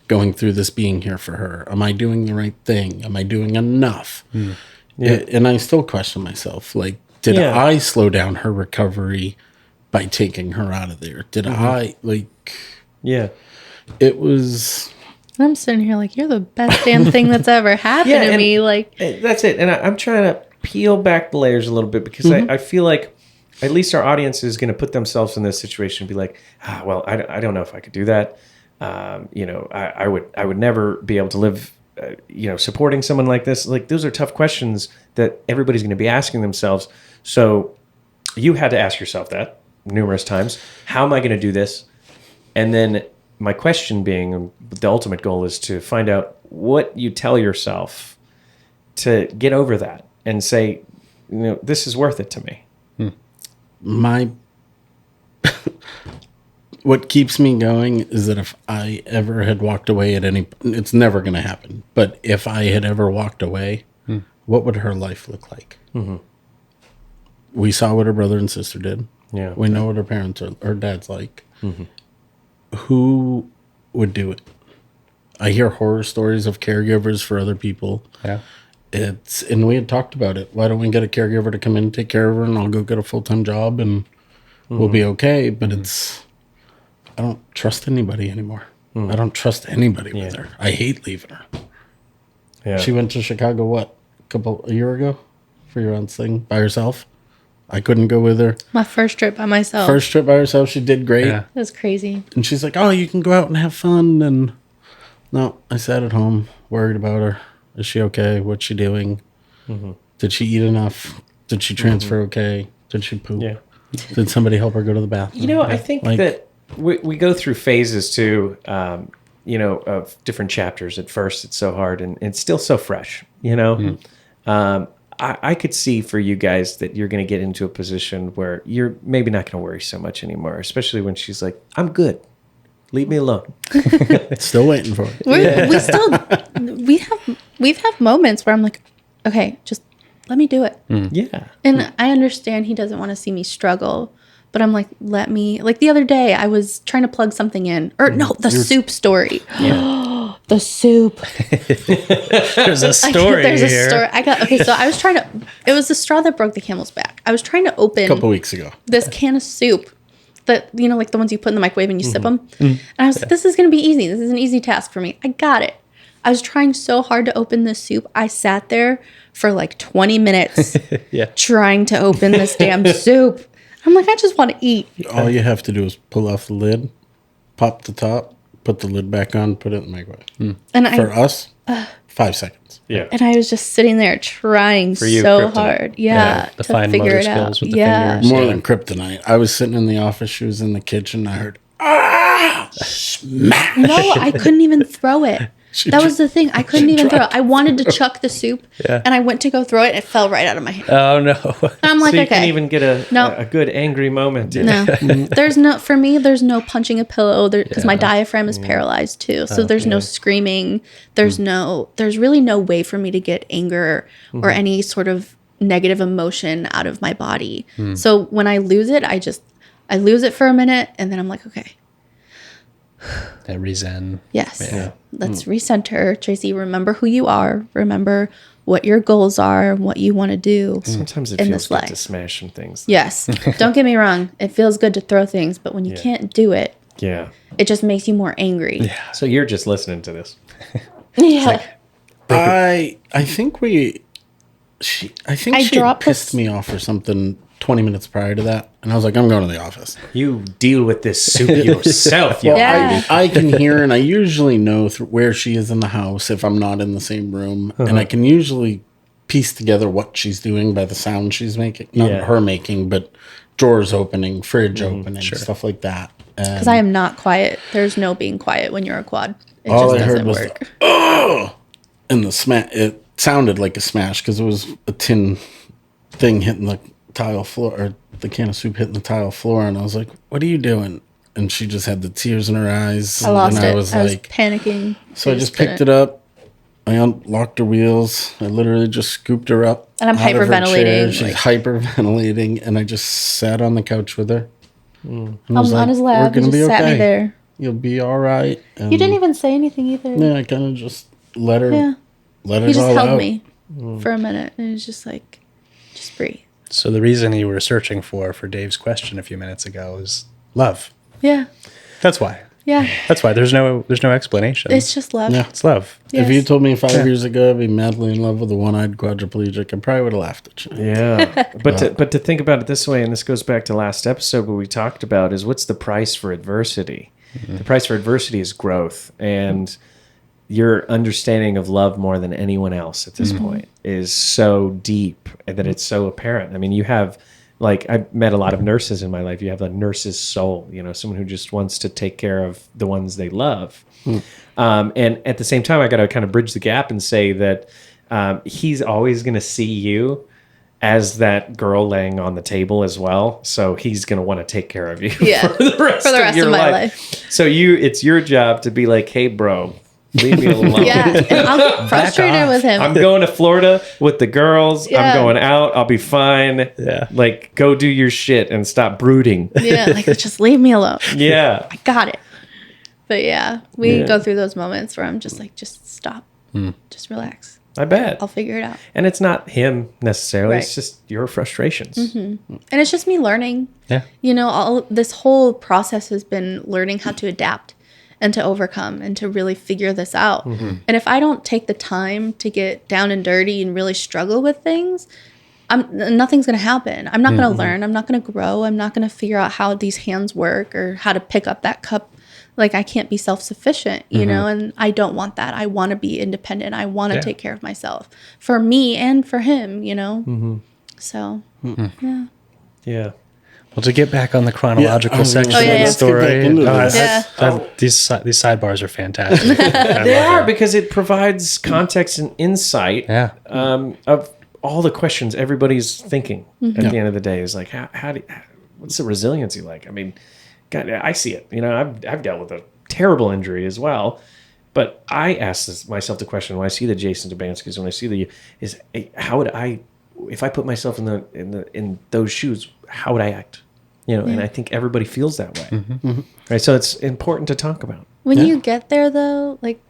[SPEAKER 3] Going through this, being here for her. Am I doing the right thing? Am I doing enough? And I still question myself. Like, did
[SPEAKER 1] Yeah.
[SPEAKER 3] I slow down her recovery by taking her out of there? Did I, like,
[SPEAKER 1] Yeah.
[SPEAKER 3] it was,
[SPEAKER 4] I'm sitting here like, you're the best damn thing that's ever happened
[SPEAKER 1] Yeah,
[SPEAKER 4] to
[SPEAKER 1] and-
[SPEAKER 4] me. Like,
[SPEAKER 1] That's it. And I'm trying to peel back the layers a little bit because I feel like at least our audience is going to put themselves in this situation and be like, well, I don't know if I could do that. I would never be able to live, supporting someone like this. Like, those are tough questions that everybody's going to be asking themselves. So you had to ask yourself that numerous times. How am I going to do this? And then my question being, the ultimate goal is to find out what you tell yourself to get over that and say, this is worth it to me.
[SPEAKER 3] my what keeps me going is that if I ever had walked away at any, it's never going to happen, but if I had ever walked away, what would her life look like? We saw what her brother and sister did.
[SPEAKER 1] Yeah.
[SPEAKER 3] We know what her parents or her dad's like. Who would do it? I hear horror stories of caregivers for other people.
[SPEAKER 2] Yeah.
[SPEAKER 3] And we had talked about it. Why don't we get a caregiver to come in and take care of her, and I'll go get a full-time job and we'll be okay. But I don't trust anybody anymore. I don't trust anybody with her. I hate leaving her.
[SPEAKER 1] Yeah.
[SPEAKER 3] She went to Chicago, a year ago for your aunt's thing by herself. I couldn't go with her.
[SPEAKER 4] my first trip by myself.
[SPEAKER 3] First trip by herself, she did great.
[SPEAKER 2] Yeah.
[SPEAKER 4] It was crazy.
[SPEAKER 3] And she's like, oh, you can go out and have fun. And no, I sat at home worried about her. Is she okay? What's she doing? Did she eat enough? Did she transfer okay? Did she poop?
[SPEAKER 1] Yeah.
[SPEAKER 3] Did somebody help her go to the bathroom?
[SPEAKER 1] I think
[SPEAKER 3] Like-
[SPEAKER 1] that we go through phases too, of different chapters. At first, it's so hard and it's still so fresh, I could see for you guys that you're going to get into a position where you're maybe not going to worry so much anymore, especially when she's like, I'm good. Leave me alone.
[SPEAKER 3] Still waiting for it.
[SPEAKER 4] We still we've had moments where I'm like, okay, just let me do it.
[SPEAKER 1] Yeah.
[SPEAKER 4] And I understand he doesn't want to see me struggle, but I'm like, let me. Like the other day, I was trying to plug something in, or no, the soup story. The soup.
[SPEAKER 2] There's a story
[SPEAKER 4] There's a
[SPEAKER 2] here.
[SPEAKER 4] story. So I was trying to. It was the straw that broke the camel's back. I was trying to open
[SPEAKER 3] A couple weeks ago.
[SPEAKER 4] this can of soup that, like the ones you put in the microwave and you sip them. And I was like, this is going to be easy. This is an easy task for me. I got it. I was trying so hard to open this soup. I sat there for like 20 minutes trying to open this damn soup. I'm like, I just want to eat.
[SPEAKER 3] All you have to do is pull off the lid, pop the top, put the lid back on, put it in the microwave.
[SPEAKER 4] And
[SPEAKER 3] For us, 5 seconds.
[SPEAKER 1] Yeah.
[SPEAKER 4] And I was just sitting there trying
[SPEAKER 1] you,
[SPEAKER 4] so
[SPEAKER 1] kryptonite.
[SPEAKER 4] hard.
[SPEAKER 2] The
[SPEAKER 4] To
[SPEAKER 2] fine
[SPEAKER 4] figure
[SPEAKER 2] motor
[SPEAKER 4] it out.
[SPEAKER 2] skills with the
[SPEAKER 4] Yeah.
[SPEAKER 2] fingers.
[SPEAKER 3] More than kryptonite. I was sitting in the office. She was in the kitchen. I heard, smash.
[SPEAKER 4] No, I couldn't even throw it. That was the thing. I couldn't even throw it. I wanted to chuck the soup,
[SPEAKER 2] Yeah.
[SPEAKER 4] and I went to go throw it, and it fell right out of my hand.
[SPEAKER 2] Oh no.
[SPEAKER 4] And I'm like,
[SPEAKER 1] So you
[SPEAKER 4] okay.
[SPEAKER 1] can even get
[SPEAKER 4] No.
[SPEAKER 1] a good angry moment in.
[SPEAKER 4] No, for me, there's no punching a pillow because my diaphragm is paralyzed too. So there's no screaming. There's really no way for me to get anger or any sort of negative emotion out of my body. So when I lose it, I lose it for a minute, and then I'm like, okay.
[SPEAKER 2] That reason.
[SPEAKER 4] Yes.
[SPEAKER 2] Yeah.
[SPEAKER 4] Let's recenter. Tracy, remember who you are. Remember what your goals are and what you want to do.
[SPEAKER 1] Sometimes it
[SPEAKER 4] in
[SPEAKER 1] feels
[SPEAKER 4] this
[SPEAKER 1] good
[SPEAKER 4] life.
[SPEAKER 1] to smash some things.
[SPEAKER 4] Yes. Don't get me wrong. It feels good to throw things, but when you can't do it,
[SPEAKER 1] Yeah.
[SPEAKER 4] it just makes you more angry.
[SPEAKER 2] Yeah.
[SPEAKER 1] So you're just listening to this.
[SPEAKER 4] Yeah.
[SPEAKER 3] I think she
[SPEAKER 4] dropped
[SPEAKER 3] pissed
[SPEAKER 4] this-
[SPEAKER 3] me off or something 20 minutes prior to that, and I was like, I'm going to the office.
[SPEAKER 1] You deal with this soup yourself. You
[SPEAKER 4] Yeah.
[SPEAKER 3] I can hear, and I usually know where she is in the house if I'm not in the same room, and I can usually piece together what she's doing by the sound she's making. Not
[SPEAKER 1] Yeah.
[SPEAKER 3] her making, but drawers opening, fridge opening, stuff like that.
[SPEAKER 4] Because I am not quiet. There's no being quiet when you're a quad. It
[SPEAKER 3] All
[SPEAKER 4] just
[SPEAKER 3] I heard
[SPEAKER 4] doesn't
[SPEAKER 3] was
[SPEAKER 4] work.
[SPEAKER 3] and the smash. It sounded like a smash because it was a tin thing hitting the tile floor, or the can of soup hitting the tile floor, and I was like, "What are you doing?" And she just had the tears in her eyes.
[SPEAKER 4] I lost
[SPEAKER 3] and
[SPEAKER 4] it.
[SPEAKER 3] I was
[SPEAKER 4] I was
[SPEAKER 3] like,
[SPEAKER 4] panicking.
[SPEAKER 3] so I just picked it up. I unlocked her wheels. I literally just scooped her up.
[SPEAKER 4] And I'm
[SPEAKER 3] out of her chair.
[SPEAKER 4] hyperventilating,
[SPEAKER 3] She's
[SPEAKER 4] like-
[SPEAKER 3] hyperventilating, and I just sat on the couch with her. And I
[SPEAKER 4] I was
[SPEAKER 3] was
[SPEAKER 4] on his
[SPEAKER 3] "We're
[SPEAKER 4] lap. He
[SPEAKER 3] gonna
[SPEAKER 4] just
[SPEAKER 3] be
[SPEAKER 4] sat me
[SPEAKER 3] okay.
[SPEAKER 4] there.
[SPEAKER 3] You'll be all right." And
[SPEAKER 4] You didn't even say anything either.
[SPEAKER 3] Yeah, I kind of just let her.
[SPEAKER 4] Yeah.
[SPEAKER 3] Let
[SPEAKER 4] He
[SPEAKER 3] it
[SPEAKER 4] just
[SPEAKER 3] all
[SPEAKER 4] held
[SPEAKER 3] out.
[SPEAKER 4] me for a minute. And it was just like, just breathe.
[SPEAKER 2] So the reason you were searching for Dave's question a few minutes ago is love.
[SPEAKER 4] Yeah.
[SPEAKER 2] That's why.
[SPEAKER 4] Yeah.
[SPEAKER 2] That's why. There's no explanation.
[SPEAKER 4] It's just love.
[SPEAKER 3] Yeah.
[SPEAKER 2] It's love.
[SPEAKER 3] If you
[SPEAKER 4] Yes.
[SPEAKER 3] told me 5 years ago I'd be madly in love with a one-eyed quadriplegic, I probably would have laughed at you.
[SPEAKER 1] Yeah, but to think about it this way, and this goes back to last episode where we talked about is what's the price for adversity? The price for adversity is growth, and your understanding of love more than anyone else at this point is so deep that it's so apparent. I mean, you have, like, I've met a lot of nurses in my life. You have a nurse's soul, someone who just wants to take care of the ones they love. And at the same time, I got to kind of bridge the gap and say that he's always going to see you as that girl laying on the table as well. So he's going to want to take care of you
[SPEAKER 4] Yeah.
[SPEAKER 1] for the rest of your
[SPEAKER 4] my
[SPEAKER 1] life. So it's your job to be like, hey, bro, leave me alone.
[SPEAKER 4] Yeah. And I'll get frustrated with him.
[SPEAKER 1] I'm going to Florida with the girls.
[SPEAKER 4] Yeah.
[SPEAKER 1] I'm going out. I'll be fine.
[SPEAKER 2] Yeah.
[SPEAKER 1] Like, go do your shit and stop brooding.
[SPEAKER 4] Yeah. Like, just leave me alone.
[SPEAKER 1] Yeah.
[SPEAKER 4] I got it. But yeah, we go through those moments where I'm just like, just stop. Just relax.
[SPEAKER 1] I bet.
[SPEAKER 4] I'll figure it out.
[SPEAKER 1] And it's not him necessarily.
[SPEAKER 4] Right.
[SPEAKER 1] It's just your frustrations.
[SPEAKER 4] And it's just me learning.
[SPEAKER 2] Yeah.
[SPEAKER 4] All this whole process has been learning how to adapt and to overcome and to really figure this out. And if I don't take the time to get down and dirty and really struggle with things, nothing's going to happen. I'm not going to learn. I'm not going to grow. I'm not going to figure out how these hands work or how to pick up that cup. Like, I can't be self-sufficient, and I don't want that. I want to be independent. I want to take care of myself for me and for him, So, yeah.
[SPEAKER 1] Yeah.
[SPEAKER 2] Well, to get back on the chronological
[SPEAKER 3] I was gonna
[SPEAKER 2] section
[SPEAKER 3] say,
[SPEAKER 2] of the
[SPEAKER 3] let's get back
[SPEAKER 2] story,
[SPEAKER 3] into
[SPEAKER 2] no,
[SPEAKER 3] this.
[SPEAKER 2] these sidebars are fantastic.
[SPEAKER 1] They are, because it provides context and insight
[SPEAKER 2] Yeah.
[SPEAKER 1] of all the questions everybody's thinking at the end of the day. Is like, what's the resiliency like? I mean, God, I see it. I've dealt with a terrible injury as well, but I ask myself the question when I see the Jason Dubanskis, when I see how would I, if I put myself in those shoes, how would I act? And I think everybody feels that way. Right. So it's important to talk about.
[SPEAKER 4] When you get there, though, like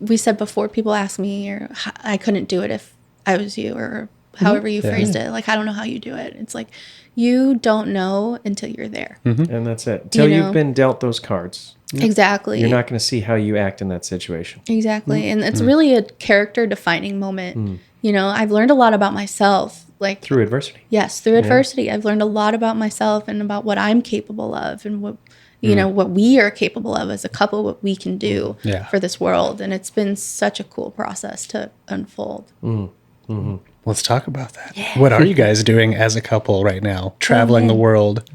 [SPEAKER 4] we said before, people ask me, or I couldn't do it if I was you, or however you phrased it. Like, I don't know how you do it. It's like, you don't know until you're there.
[SPEAKER 1] And that's it. Till you've been dealt those cards,
[SPEAKER 4] Exactly.
[SPEAKER 1] you're not going to see how you act in that situation.
[SPEAKER 4] Exactly. And it's really a character defining moment. I've learned a lot about myself. Like,
[SPEAKER 1] Through adversity.
[SPEAKER 4] yes, through adversity, I've learned a lot about myself and about what I'm capable of and what, what we are capable of as a couple, what we can do for this world. And it's been such a cool process to unfold.
[SPEAKER 2] Let's talk about that. Yeah. What are you guys doing as a couple right now? Traveling the world,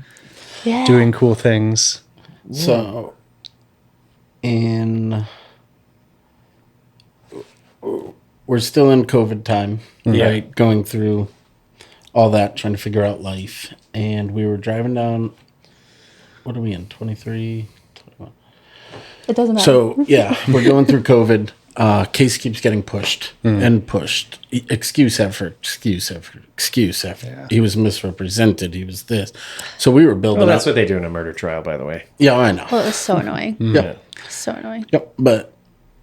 [SPEAKER 2] doing cool things.
[SPEAKER 3] So, in we're still in COVID time,
[SPEAKER 1] Yeah.
[SPEAKER 3] right? Going through all that, trying to figure out life. And we were driving down, what are we in, 23, 21?
[SPEAKER 4] It doesn't matter.
[SPEAKER 3] So, yeah, we're going through COVID. Case keeps getting pushed and pushed. Excuse after excuse after excuse after.
[SPEAKER 2] Yeah.
[SPEAKER 3] He was misrepresented. He was this. So we were building
[SPEAKER 1] Well, that's
[SPEAKER 3] up.
[SPEAKER 1] what they do in a murder trial, by the way.
[SPEAKER 3] Yeah, I know.
[SPEAKER 4] Well, it was so annoying.
[SPEAKER 3] Yep.
[SPEAKER 4] So annoying.
[SPEAKER 3] Yep. But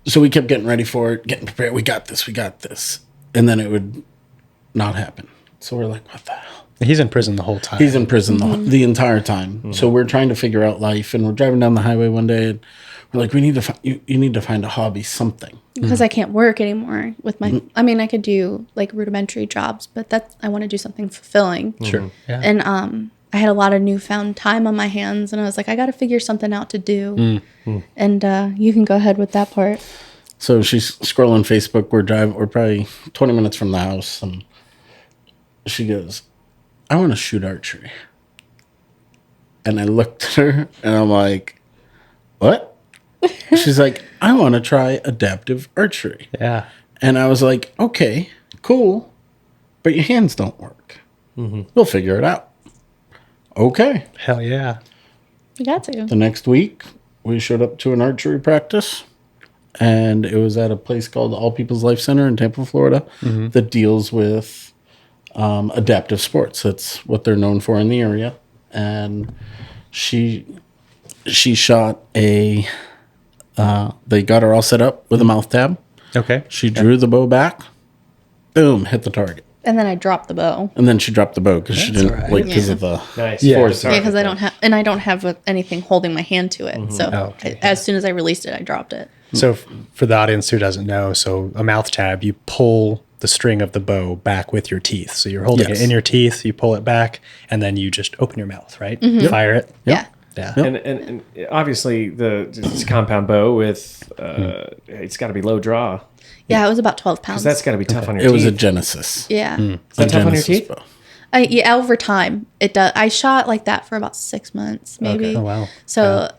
[SPEAKER 3] so we kept getting ready for it, getting prepared. We got this. We got this. And then it would not happen. So we're like, what the hell?
[SPEAKER 2] He's in prison the whole time.
[SPEAKER 3] He's in prison the entire time. So we're trying to figure out life. And we're driving down the highway one day. And we're like, we need to you need to find a hobby, something.
[SPEAKER 4] Because I can't work anymore with my. I mean, I could do like rudimentary jobs, but I want to do something fulfilling.
[SPEAKER 2] Sure. Yeah.
[SPEAKER 4] And I had a lot of newfound time on my hands, and I was like, I got to figure something out to do. And you can go ahead with that part.
[SPEAKER 3] So she's scrolling Facebook. We're probably 20 minutes from the house, and she goes, I want to shoot archery. And I looked at her, and I'm like, what? She's like, I want to try adaptive archery.
[SPEAKER 2] Yeah.
[SPEAKER 3] And I was like, okay, cool, but your hands don't work. We'll figure it out. Okay.
[SPEAKER 2] Hell yeah.
[SPEAKER 4] You got to.
[SPEAKER 3] The next week, we showed up to an archery practice, and it was at a place called All People's Life Center in Tampa, Florida, that deals with adaptive sports. That's what they're known for in the area. And she shot a. They got her all set up with a mouth tab.
[SPEAKER 2] Okay.
[SPEAKER 3] She drew the bow back. Boom, hit the target.
[SPEAKER 4] And then I dropped the bow.
[SPEAKER 3] And then she dropped the bow because she didn't
[SPEAKER 2] all right.
[SPEAKER 3] like because of the
[SPEAKER 1] Nice.
[SPEAKER 2] Yeah.
[SPEAKER 1] Force
[SPEAKER 4] Yeah, because I
[SPEAKER 1] target
[SPEAKER 4] don't have anything holding my hand to it. So
[SPEAKER 2] Oh, okay.
[SPEAKER 4] as soon as I released it, I dropped it.
[SPEAKER 2] So for the audience who doesn't know, so a mouth tab, you pull the string of the bow back with your teeth. So you're holding
[SPEAKER 3] Yes.
[SPEAKER 2] it in your teeth, you pull it back, and then you just open your mouth, right? Fire it.
[SPEAKER 4] Yeah.
[SPEAKER 2] Yeah.
[SPEAKER 1] And obviously it's a compound bow with it's got to be low draw
[SPEAKER 4] Yeah, it was about 12 pounds.
[SPEAKER 1] because that's got to be tough on your
[SPEAKER 3] It
[SPEAKER 1] teeth.
[SPEAKER 3] was a Genesis.
[SPEAKER 4] yeah.
[SPEAKER 1] Is that tough on your
[SPEAKER 3] Genesis
[SPEAKER 1] teeth?
[SPEAKER 3] bow.
[SPEAKER 4] Yeah, over time it does. I shot like that for about 6 months, maybe.
[SPEAKER 2] Oh, wow.
[SPEAKER 4] So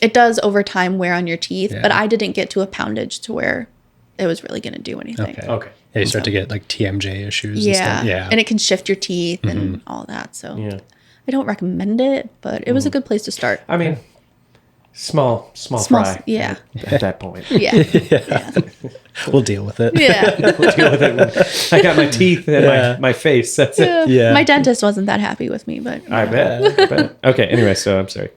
[SPEAKER 4] it does over time wear on your teeth,
[SPEAKER 2] Yeah.
[SPEAKER 4] but I didn't get to a poundage to where it was really going to do anything.
[SPEAKER 1] Okay.
[SPEAKER 2] Yeah, you start to get like TMJ issues and
[SPEAKER 4] Yeah.
[SPEAKER 2] stuff. Yeah.
[SPEAKER 4] And it can shift your teeth and all that. So
[SPEAKER 1] Yeah.
[SPEAKER 4] I don't recommend it, but it was a good place to start.
[SPEAKER 1] I mean, small
[SPEAKER 4] Small,
[SPEAKER 1] fry.
[SPEAKER 4] yeah.
[SPEAKER 1] At that point.
[SPEAKER 4] Yeah.
[SPEAKER 2] We'll deal with it.
[SPEAKER 4] Yeah.
[SPEAKER 1] We'll deal with it when I got my teeth and my face. That's it.
[SPEAKER 2] Yeah.
[SPEAKER 4] My dentist wasn't that happy with me, but
[SPEAKER 1] I bet. Okay. Anyway, so I'm sorry.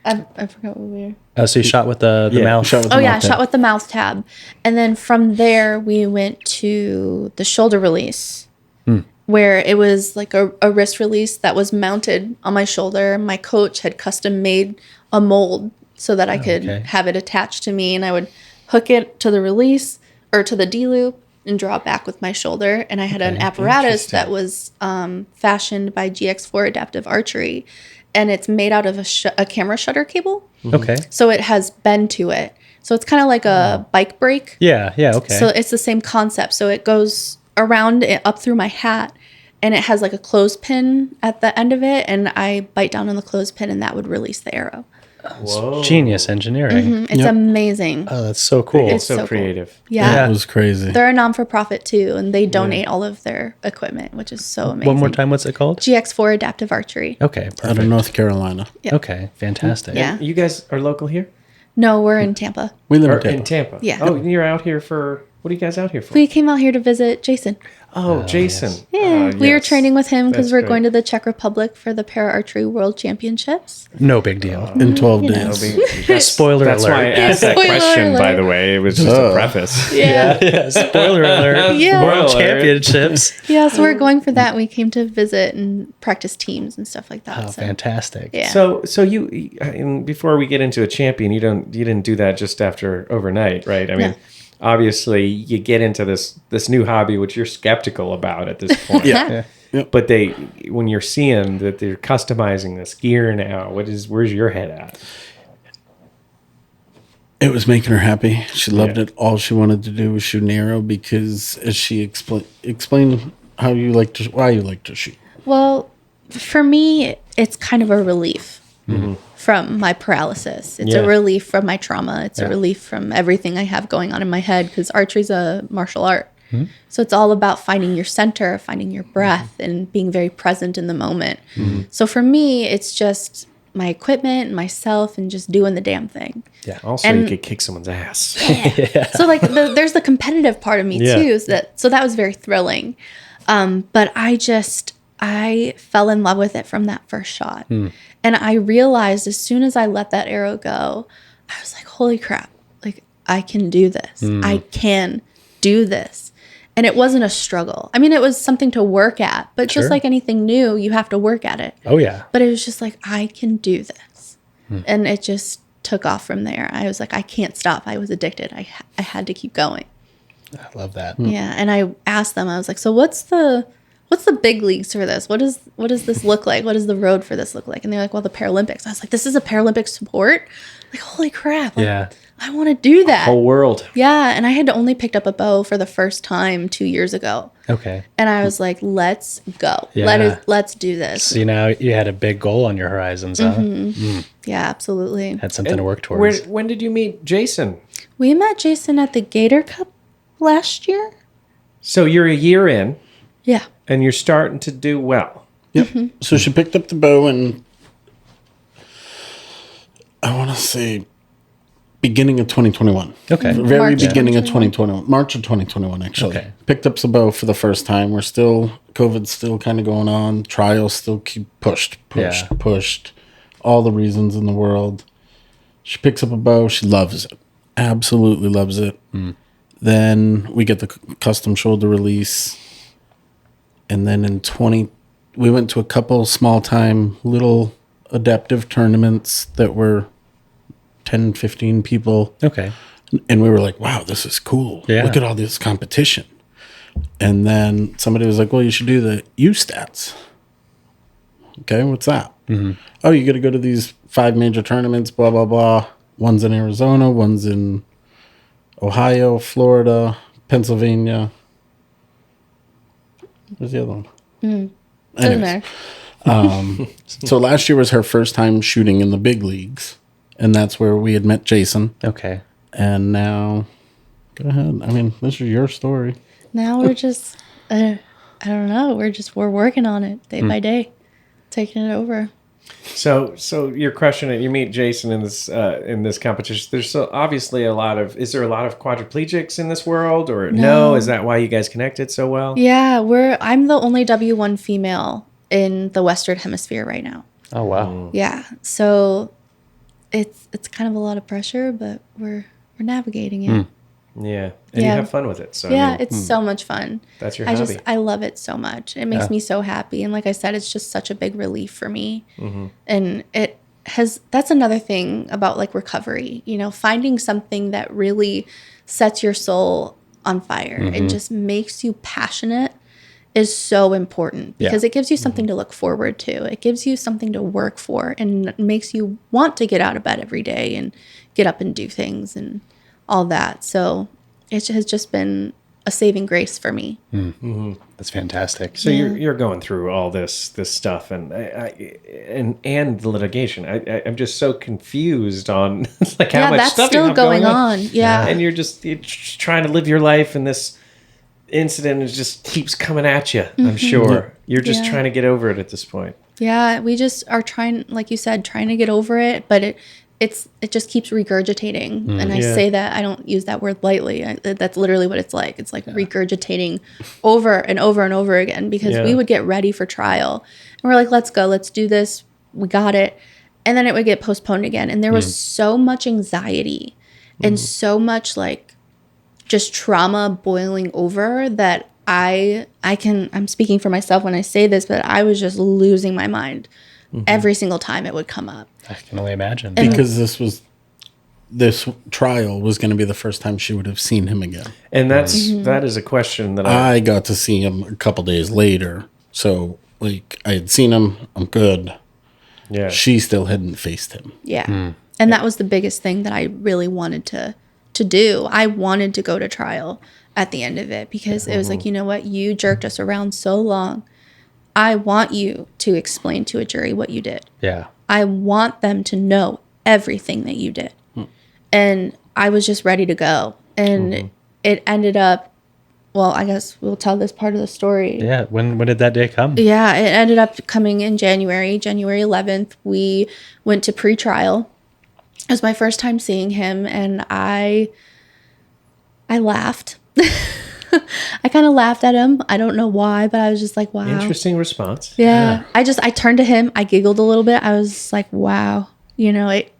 [SPEAKER 4] I forgot what we were.
[SPEAKER 2] Oh, so you shot with the
[SPEAKER 1] Yeah.
[SPEAKER 2] mouth?
[SPEAKER 3] Shot with
[SPEAKER 4] Oh
[SPEAKER 3] the
[SPEAKER 4] yeah, I
[SPEAKER 3] mouth
[SPEAKER 4] shot
[SPEAKER 3] tab.
[SPEAKER 4] with the mouth tab, and then from there we went to the shoulder release, where it was like a wrist release that was mounted on my shoulder. My coach had custom made a mold so that I could
[SPEAKER 2] okay.
[SPEAKER 4] have it attached to me, and I would hook it to the release or to the D loop and draw it back with my shoulder. And I had an apparatus that was fashioned by GX4 Adaptive Archery, and it's made out of a camera shutter cable.
[SPEAKER 2] Okay.
[SPEAKER 4] So it has bend to it. So it's kind of like a bike brake.
[SPEAKER 2] Yeah. Yeah. Okay.
[SPEAKER 4] So it's the same concept. So it goes around it up through my hat, and it has like a clothespin at the end of it, and I bite down on the clothespin, and that would release the arrow.
[SPEAKER 1] Whoa.
[SPEAKER 2] Genius engineering.
[SPEAKER 4] It's amazing.
[SPEAKER 2] Oh, that's so cool.
[SPEAKER 1] It's
[SPEAKER 4] so
[SPEAKER 1] so
[SPEAKER 4] cool.
[SPEAKER 1] creative.
[SPEAKER 4] Yeah.
[SPEAKER 3] That was crazy.
[SPEAKER 4] They're a non-for-profit too, and they donate all of their equipment, which is so amazing.
[SPEAKER 2] One more time, what's it called?
[SPEAKER 4] GX4 Adaptive Archery.
[SPEAKER 2] Okay.
[SPEAKER 3] Out
[SPEAKER 2] Perfect.
[SPEAKER 3] of North Carolina.
[SPEAKER 2] Okay. Fantastic.
[SPEAKER 4] Yeah.
[SPEAKER 1] You guys are local here?
[SPEAKER 4] No, we're in Tampa.
[SPEAKER 3] We live
[SPEAKER 1] Or
[SPEAKER 3] in Tampa.
[SPEAKER 1] in Tampa?
[SPEAKER 4] Yeah.
[SPEAKER 1] Oh, you're out here for, what are you guys out here for?
[SPEAKER 4] We came out here to visit Jason.
[SPEAKER 1] Oh, Jason.
[SPEAKER 4] Yeah, we were
[SPEAKER 1] yes.
[SPEAKER 4] training with him because
[SPEAKER 1] That's
[SPEAKER 4] we're
[SPEAKER 1] great.
[SPEAKER 4] going to the Czech Republic for the Para Archery World Championships.
[SPEAKER 2] No big deal.
[SPEAKER 3] In 12
[SPEAKER 4] You know.
[SPEAKER 3] days.
[SPEAKER 2] Spoiler
[SPEAKER 1] That's why I
[SPEAKER 2] alert.
[SPEAKER 1] asked that
[SPEAKER 4] Spoiler
[SPEAKER 1] question, by
[SPEAKER 4] alert.
[SPEAKER 1] the way. It was just a preface.
[SPEAKER 4] Yeah.
[SPEAKER 2] Yeah. Spoiler alert.
[SPEAKER 4] Yeah.
[SPEAKER 2] World
[SPEAKER 1] Spoiler alert.
[SPEAKER 2] Championships.
[SPEAKER 4] Yeah, so we're going for that. We came to visit and practice teams and stuff like that.
[SPEAKER 2] Oh,
[SPEAKER 4] so.
[SPEAKER 2] fantastic.
[SPEAKER 4] Yeah.
[SPEAKER 1] So you, and before we get into a champion, you didn't do that just after overnight, right? I mean,
[SPEAKER 4] No.
[SPEAKER 1] obviously you get into this new hobby, which you're skeptical about at this point.
[SPEAKER 3] Yeah.
[SPEAKER 1] But when you're seeing that they're customizing this gear now, where's your head at?
[SPEAKER 3] It was making her happy. She loved it. All she wanted to do was shoot an arrow because, as she explained why you like to shoot.
[SPEAKER 4] Well, for me, it's kind of a relief from my paralysis. It's a relief from my trauma. It's a relief from everything I have going on in my head, because archery's a martial art. So it's all about finding your center, finding your breath, and being very present in the moment. So for me, it's just my equipment, myself, and just doing the damn thing.
[SPEAKER 1] Yeah. Also, you could kick someone's ass.
[SPEAKER 4] So like there's the competitive part of me too. So that was very thrilling. But I fell in love with it from that first shot. And I realized as soon as I let that arrow go, I was like, holy crap, like I can do this. I can do this. And it wasn't a struggle. I mean, it was something to work at, but just like anything new, you have to work at it.
[SPEAKER 2] Oh, yeah.
[SPEAKER 4] But it was just like, I can do this. And it just took off from there. I was like, I can't stop. I was addicted. I had to keep going.
[SPEAKER 2] I love that.
[SPEAKER 4] Yeah. And I asked them, I was like, so what's the big leagues for this? What does this look like? What does the road for this look like? And they're like, well, the Paralympics. I was like, this is a Paralympic sport? Like, holy crap. Like, I want to do that.
[SPEAKER 1] Whole world.
[SPEAKER 4] Yeah. And I had only picked up a bow for the first time 2 years ago.
[SPEAKER 2] Okay.
[SPEAKER 4] And I was like, let's go.
[SPEAKER 2] Yeah.
[SPEAKER 4] Let's do this.
[SPEAKER 2] So now you had a big goal on your horizons, huh?
[SPEAKER 4] Yeah, absolutely.
[SPEAKER 2] Had something to work towards.
[SPEAKER 1] When did you meet Jason?
[SPEAKER 4] We met Jason at the Gator Cup last year.
[SPEAKER 1] So you're a year in,
[SPEAKER 4] Yeah.
[SPEAKER 1] and you're starting to do well.
[SPEAKER 3] Yep. So she picked up the bow in, I want to say, beginning of 2021.
[SPEAKER 2] Okay.
[SPEAKER 3] Very
[SPEAKER 4] March
[SPEAKER 3] beginning of
[SPEAKER 4] 2021.
[SPEAKER 3] 2021. March of 2021, actually.
[SPEAKER 2] Okay.
[SPEAKER 3] Picked up the bow for the first time. COVID's still kind of going on. Trials still keep pushed. All the reasons in the world. She picks up a bow. She loves it. Absolutely loves it. Then we get the custom shoulder release. And then we went to a couple small time little adaptive tournaments that were 10, 15 people.
[SPEAKER 2] Okay.
[SPEAKER 3] And we were like, wow, this is cool.
[SPEAKER 2] Yeah.
[SPEAKER 3] Look at all this competition. And then somebody was like, well, you should do the U-Stats. Okay, what's that? Oh, you got to go to these 5 major tournaments, blah, blah, blah. One's in Arizona, one's in Ohio, Florida, Pennsylvania. Where's the other one?
[SPEAKER 4] Doesn't
[SPEAKER 3] Anyways,
[SPEAKER 4] matter.
[SPEAKER 3] so last year was her first time shooting in the big leagues. And that's where we had met Jason.
[SPEAKER 2] Okay.
[SPEAKER 3] And now, go ahead. I mean, this is your story.
[SPEAKER 4] Now we're just, I don't know. We're working on it day by day, taking it over.
[SPEAKER 1] So you're crushing it. You meet Jason in this competition. There's obviously is there a lot of quadriplegics in this world, or no? Is that why you guys connected so well?
[SPEAKER 4] Yeah, I'm the only W1 female in the Western Hemisphere right now.
[SPEAKER 2] Oh, wow.
[SPEAKER 4] Yeah, so it's kind of a lot of pressure, but we're navigating it.
[SPEAKER 1] Yeah, and you have fun with it. So
[SPEAKER 4] Yeah,
[SPEAKER 1] I mean,
[SPEAKER 4] it's so much fun.
[SPEAKER 1] that's your hobby.
[SPEAKER 4] I love it so much. It makes me so happy. And like I said, it's just such a big relief for me. And that's another thing about like recovery, finding something that really sets your soul on fire and just makes you passionate is so important because it gives you something to look forward to. It gives you something to work for and makes you want to get out of bed every day and get up and do things and all that. So it has just been a saving grace for me.
[SPEAKER 2] That's fantastic.
[SPEAKER 1] So you're going through all this stuff and the litigation. I'm just so confused on like how much
[SPEAKER 4] that's
[SPEAKER 1] stuff
[SPEAKER 4] still
[SPEAKER 1] you have
[SPEAKER 4] going on. Yeah.
[SPEAKER 1] And you're just trying to live your life, and this incident just keeps coming at you. I'm sure you're just trying to get over it at this point.
[SPEAKER 4] Yeah, we just are trying, like you said, trying to get over it, but it just keeps regurgitating. And I say that, I don't use that word lightly. That's literally what it's like. It's like regurgitating over and over and over again because we would get ready for trial. And we're like, let's go, let's do this. We got it. And then it would get postponed again. And there was so much anxiety and so much like just trauma boiling over that I'm speaking for myself when I say this, but I was just losing my mind every single time it would come up.
[SPEAKER 2] I can only imagine.
[SPEAKER 3] Because this trial was going to be the first time she would have seen him again.
[SPEAKER 1] And that is a question that
[SPEAKER 3] I got to see him a couple days later. So, like, I had seen him. I'm good.
[SPEAKER 1] Yeah.
[SPEAKER 3] She still hadn't faced him.
[SPEAKER 4] Yeah. And that was the biggest thing that I really wanted to do. I wanted to go to trial at the end of it because it was like, you know what? You jerked us around so long. I want you to explain to a jury what you did.
[SPEAKER 2] Yeah.
[SPEAKER 4] I want them to know everything that you did. And I was just ready to go. And it ended up, well, I guess we'll tell this part of the story.
[SPEAKER 2] Yeah. When did that day come?
[SPEAKER 4] Yeah, it ended up coming in January 11th. We went to pre-trial. It was my first time seeing him, and I laughed. I kind of laughed at him. I don't know why, but I was just like, wow.
[SPEAKER 1] Interesting response.
[SPEAKER 4] Yeah. I turned to him. I giggled a little bit. I was like, wow,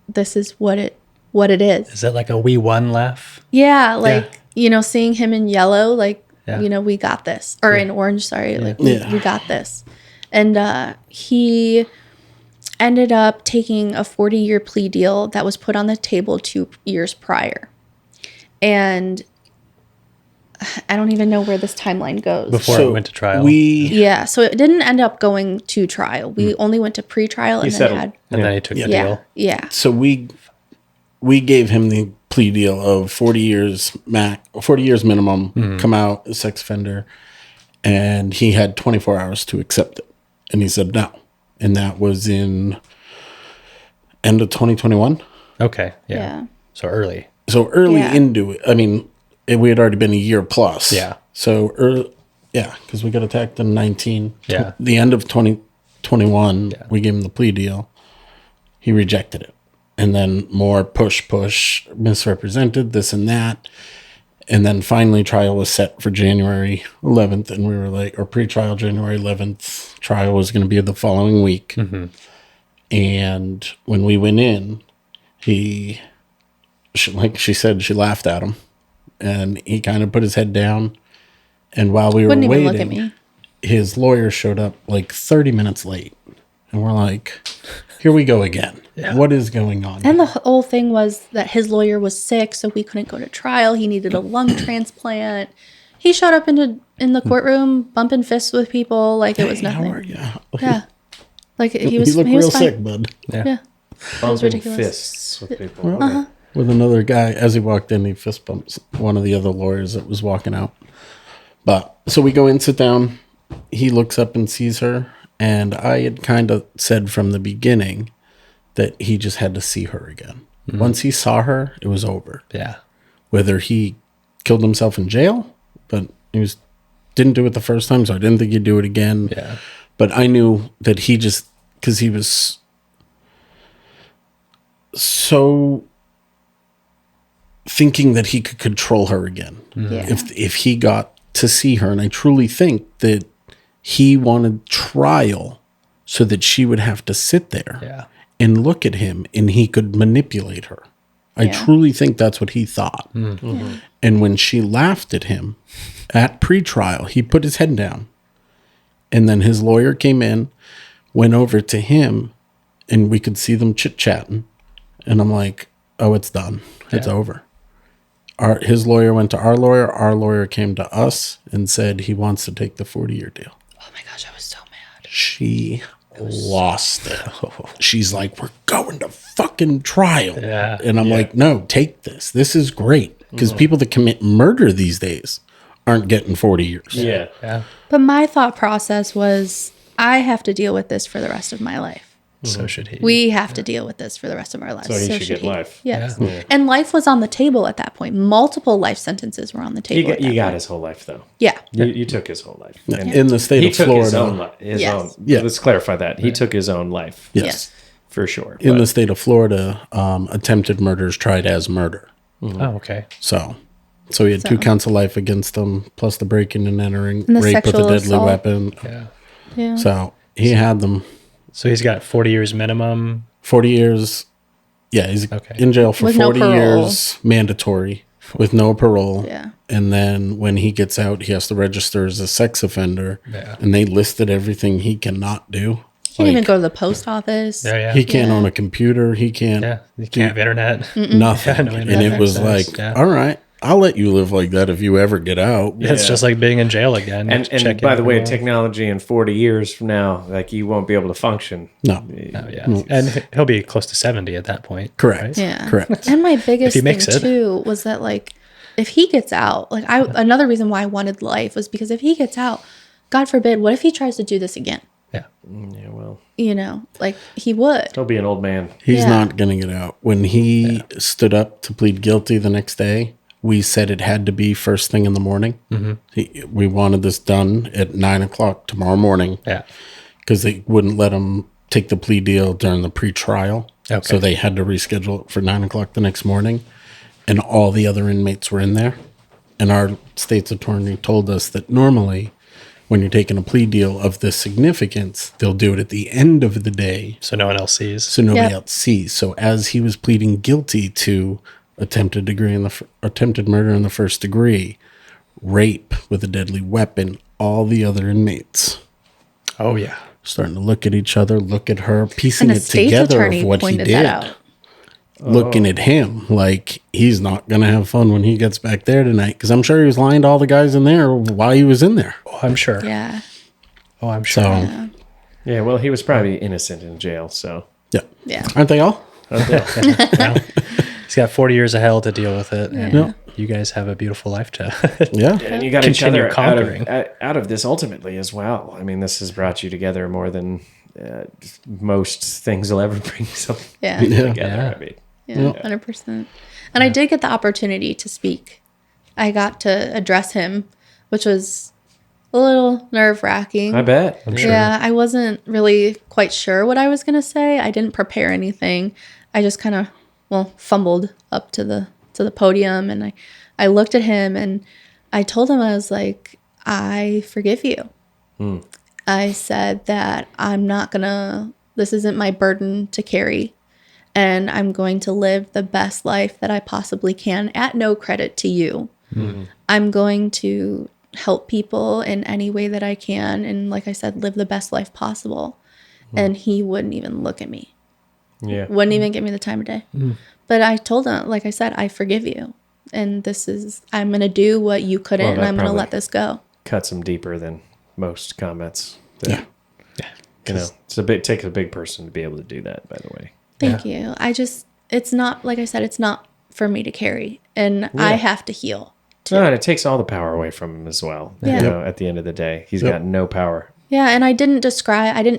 [SPEAKER 4] this is what it is.
[SPEAKER 2] Is it like a we won laugh?
[SPEAKER 4] Yeah. Like, seeing him in yellow, like,
[SPEAKER 2] Yeah.
[SPEAKER 4] we got this. Or in orange, sorry. Like,
[SPEAKER 3] Yeah.
[SPEAKER 4] we got this. And he ended up taking a 40-year plea deal that was put on the table 2 years prior. And I don't even know where this timeline goes.
[SPEAKER 2] Before it went to trial.
[SPEAKER 4] Yeah, so it didn't end up going to trial. We only went to pre-trial and then
[SPEAKER 1] settled.
[SPEAKER 4] had...
[SPEAKER 2] and then he took the
[SPEAKER 4] Yeah,
[SPEAKER 2] deal.
[SPEAKER 4] yeah.
[SPEAKER 3] So we gave him the plea deal of 40 years minimum, come out a sex offender, and he had 24 hours to accept it. And he said no. And that was in end of 2021.
[SPEAKER 2] Okay. Yeah.
[SPEAKER 4] Yeah.
[SPEAKER 2] So early.
[SPEAKER 3] So early
[SPEAKER 4] Yeah.
[SPEAKER 3] into it, I mean, we had already been a year plus.
[SPEAKER 2] Yeah.
[SPEAKER 3] So early, because we got attacked in 19.
[SPEAKER 2] Yeah.
[SPEAKER 3] The end of 2021, we gave him the plea deal. He rejected it. And then more push, misrepresented, this and that. And then finally trial was set for January 11th. And we were like, or pre-trial January 11th, trial was going to be the following week. And when we went in, like she said, she laughed at him. And he kind of put his head down. And while we were
[SPEAKER 4] Wouldn't
[SPEAKER 3] waiting,
[SPEAKER 4] even look at me.
[SPEAKER 3] his lawyer showed up like 30 minutes late. And we're like, here we go again. What is going on?
[SPEAKER 4] And the whole thing was that his lawyer was sick, so we couldn't go to trial. He needed a lung transplant. He showed up in the courtroom, bumping fists with people like it was
[SPEAKER 3] Hey,
[SPEAKER 4] nothing.
[SPEAKER 3] how are you?
[SPEAKER 4] Yeah, like he was.
[SPEAKER 3] He looked
[SPEAKER 4] he was
[SPEAKER 3] real
[SPEAKER 4] fine.
[SPEAKER 3] sick, bud.
[SPEAKER 4] Yeah,
[SPEAKER 1] Bumping
[SPEAKER 4] ridiculous.
[SPEAKER 1] fists with people. Okay.
[SPEAKER 3] With another guy, as he walked in, he fist bumps one of the other lawyers that was walking out. But so we go in, sit down. He looks up and sees her. And I had kind of said from the beginning that he just had to see her again. Once he saw her, it was over.
[SPEAKER 2] Yeah.
[SPEAKER 3] Whether he killed himself in jail, but didn't do it the first time, so I didn't think he'd do it again.
[SPEAKER 2] Yeah.
[SPEAKER 3] But I knew that because he was so thinking that he could control her again.
[SPEAKER 4] Yeah.
[SPEAKER 3] If he got to see her, and I truly think that he wanted trial so that she would have to sit there and look at him and he could manipulate her. I truly think that's what he thought. And when she laughed at him at pretrial, he put his head down. And then his lawyer came in, went over to him, and we could see them chit-chatting. And I'm like, oh, it's done. It's over. His lawyer went to our lawyer came to us and said he wants to take the 40-year deal.
[SPEAKER 4] Oh my gosh, I was so mad.
[SPEAKER 3] She lost it. She's like, we're going to fucking trial.
[SPEAKER 2] Yeah.
[SPEAKER 3] And I'm like, no, take this. This is great. Because people that commit murder these days aren't getting 40 years.
[SPEAKER 1] Yeah.
[SPEAKER 2] Yeah.
[SPEAKER 4] But my thought process was, I have to deal with this for the rest of my life.
[SPEAKER 2] So should he.
[SPEAKER 4] We have to deal with this for the rest of our lives.
[SPEAKER 1] So he should get life.
[SPEAKER 4] Yes.
[SPEAKER 2] Yeah.
[SPEAKER 4] And life was on the table at that point. Multiple life sentences were on the table.
[SPEAKER 1] You got his whole life, though.
[SPEAKER 4] Yeah.
[SPEAKER 1] You took his whole life. And
[SPEAKER 3] In the state
[SPEAKER 1] he
[SPEAKER 3] of
[SPEAKER 1] took
[SPEAKER 3] Florida.
[SPEAKER 1] his own life.
[SPEAKER 4] Yes.
[SPEAKER 1] Let's clarify that. He took his own life.
[SPEAKER 3] Yes.
[SPEAKER 1] For sure.
[SPEAKER 3] In
[SPEAKER 1] But-
[SPEAKER 3] the state of Florida, attempted murder is tried as murder.
[SPEAKER 2] Oh, okay.
[SPEAKER 3] So he had 2 counts of life against him, plus the breaking and entering,
[SPEAKER 4] And the
[SPEAKER 3] rape with a
[SPEAKER 4] sexual
[SPEAKER 3] deadly
[SPEAKER 4] assault.
[SPEAKER 3] weapon.
[SPEAKER 2] Yeah.
[SPEAKER 4] Yeah.
[SPEAKER 3] So he had them
[SPEAKER 2] So he's got 40 years minimum.
[SPEAKER 3] 40 years. Yeah, he's
[SPEAKER 2] Okay.
[SPEAKER 3] in jail for
[SPEAKER 4] With no
[SPEAKER 3] 40
[SPEAKER 4] parole.
[SPEAKER 3] years, mandatory, with no parole.
[SPEAKER 4] Yeah.
[SPEAKER 3] And then when he gets out, he has to register as a sex offender.
[SPEAKER 2] Yeah.
[SPEAKER 3] And they listed everything he cannot do.
[SPEAKER 4] Can't even go to the post office.
[SPEAKER 2] Yeah.
[SPEAKER 3] He can't own a computer. He can't
[SPEAKER 2] Yeah. You can't have internet.
[SPEAKER 3] nothing.
[SPEAKER 2] Yeah, no
[SPEAKER 3] and
[SPEAKER 2] internet
[SPEAKER 3] it was
[SPEAKER 2] access.
[SPEAKER 3] like,
[SPEAKER 2] Yeah.
[SPEAKER 3] all right, I'll let you live like that if you ever get out.
[SPEAKER 2] It's just like being in jail again.
[SPEAKER 1] And
[SPEAKER 2] Check
[SPEAKER 1] by
[SPEAKER 2] in
[SPEAKER 1] the way,
[SPEAKER 2] everywhere.
[SPEAKER 1] technology in 40 years from now, like you won't be able to function.
[SPEAKER 3] No.
[SPEAKER 2] Oh, yeah. And he'll be close to 70 at that point.
[SPEAKER 3] Correct.
[SPEAKER 2] right?
[SPEAKER 4] Yeah.
[SPEAKER 3] Correct.
[SPEAKER 4] And my biggest
[SPEAKER 2] he
[SPEAKER 4] thing
[SPEAKER 2] makes it.
[SPEAKER 4] too was that, like, if he gets out, like, another reason why I wanted life was because if he gets out, God forbid, what if he tries to do this again?
[SPEAKER 2] Yeah.
[SPEAKER 1] Yeah, well,
[SPEAKER 4] like he would.
[SPEAKER 1] he'll be an old man.
[SPEAKER 3] He's not going to get out. When he stood up to plead guilty the next day, we said it had to be first thing in the morning. We wanted this done at 9 o'clock tomorrow morning.
[SPEAKER 2] Yeah.
[SPEAKER 3] Because they wouldn't let him take the plea deal during the pre-trial.
[SPEAKER 2] Okay.
[SPEAKER 3] So they had to reschedule it for 9 o'clock the next morning. And all the other inmates were in there. And our state's attorney told us that normally when you're taking a plea deal of this significance, they'll do it at the end of the day.
[SPEAKER 2] So no one else sees.
[SPEAKER 3] So nobody else sees. So as he was pleading guilty to attempted murder in the first degree, rape with a deadly weapon, all the other inmates
[SPEAKER 2] Oh, yeah.
[SPEAKER 3] starting to look at each other, look at her, piecing
[SPEAKER 4] And
[SPEAKER 3] it
[SPEAKER 4] the state's
[SPEAKER 3] together
[SPEAKER 4] attorney
[SPEAKER 3] of what he
[SPEAKER 4] pointed
[SPEAKER 3] did.
[SPEAKER 4] that out.
[SPEAKER 3] Looking at him like he's not going to have fun when he gets back there tonight. Because I'm sure he was lying to all the guys in there while he was in there.
[SPEAKER 2] Oh, I'm sure.
[SPEAKER 4] Yeah.
[SPEAKER 2] Oh, I'm sure.
[SPEAKER 3] So,
[SPEAKER 1] Yeah, well, he was probably innocent in jail, so.
[SPEAKER 3] yeah.
[SPEAKER 4] Yeah.
[SPEAKER 3] Aren't they all?
[SPEAKER 2] Well, he's got 40 years of hell to deal with it. And
[SPEAKER 3] Yeah.
[SPEAKER 2] you guys have a beautiful life to.
[SPEAKER 3] Yeah.
[SPEAKER 1] And you got each
[SPEAKER 2] Continue
[SPEAKER 1] other
[SPEAKER 2] conquering.
[SPEAKER 1] out of this ultimately as well. I mean, this has brought you together more than most things will ever bring something
[SPEAKER 4] Yeah.
[SPEAKER 1] together.
[SPEAKER 2] Yeah.
[SPEAKER 1] I mean,
[SPEAKER 4] Yeah, 100%. And I did get the opportunity to speak. I got to address him, which was a little nerve-wracking.
[SPEAKER 1] I bet.
[SPEAKER 2] I'm sure.
[SPEAKER 4] Yeah, I wasn't really quite sure what I was going to say. I didn't prepare anything. I just kind of, fumbled up to the podium, and I looked at him and I told him, I was like, I forgive you. I said that this isn't my burden to carry. And I'm going to live the best life that I possibly can at no credit to you. I'm going to help people in any way that I can. And like I said, live the best life possible. And he wouldn't even look at me.
[SPEAKER 1] Yeah.
[SPEAKER 4] Wouldn't even give me the time of day. But I told him, like I said, I forgive you. And I'm going to do what you couldn't,
[SPEAKER 1] Well,
[SPEAKER 4] and
[SPEAKER 1] that
[SPEAKER 4] I'm going to
[SPEAKER 1] probably
[SPEAKER 4] let this go.
[SPEAKER 1] Cuts him deeper than most comments.
[SPEAKER 3] Yeah.
[SPEAKER 1] Takes a big person to be able to do that, by the way.
[SPEAKER 4] Thank you. It's not, like I said, it's not for me to carry. And I have to heal.
[SPEAKER 1] No, and it takes all the power away from him as well.
[SPEAKER 4] Yeah.
[SPEAKER 1] At the end of the day, he's got no power.
[SPEAKER 4] Yeah, and I didn't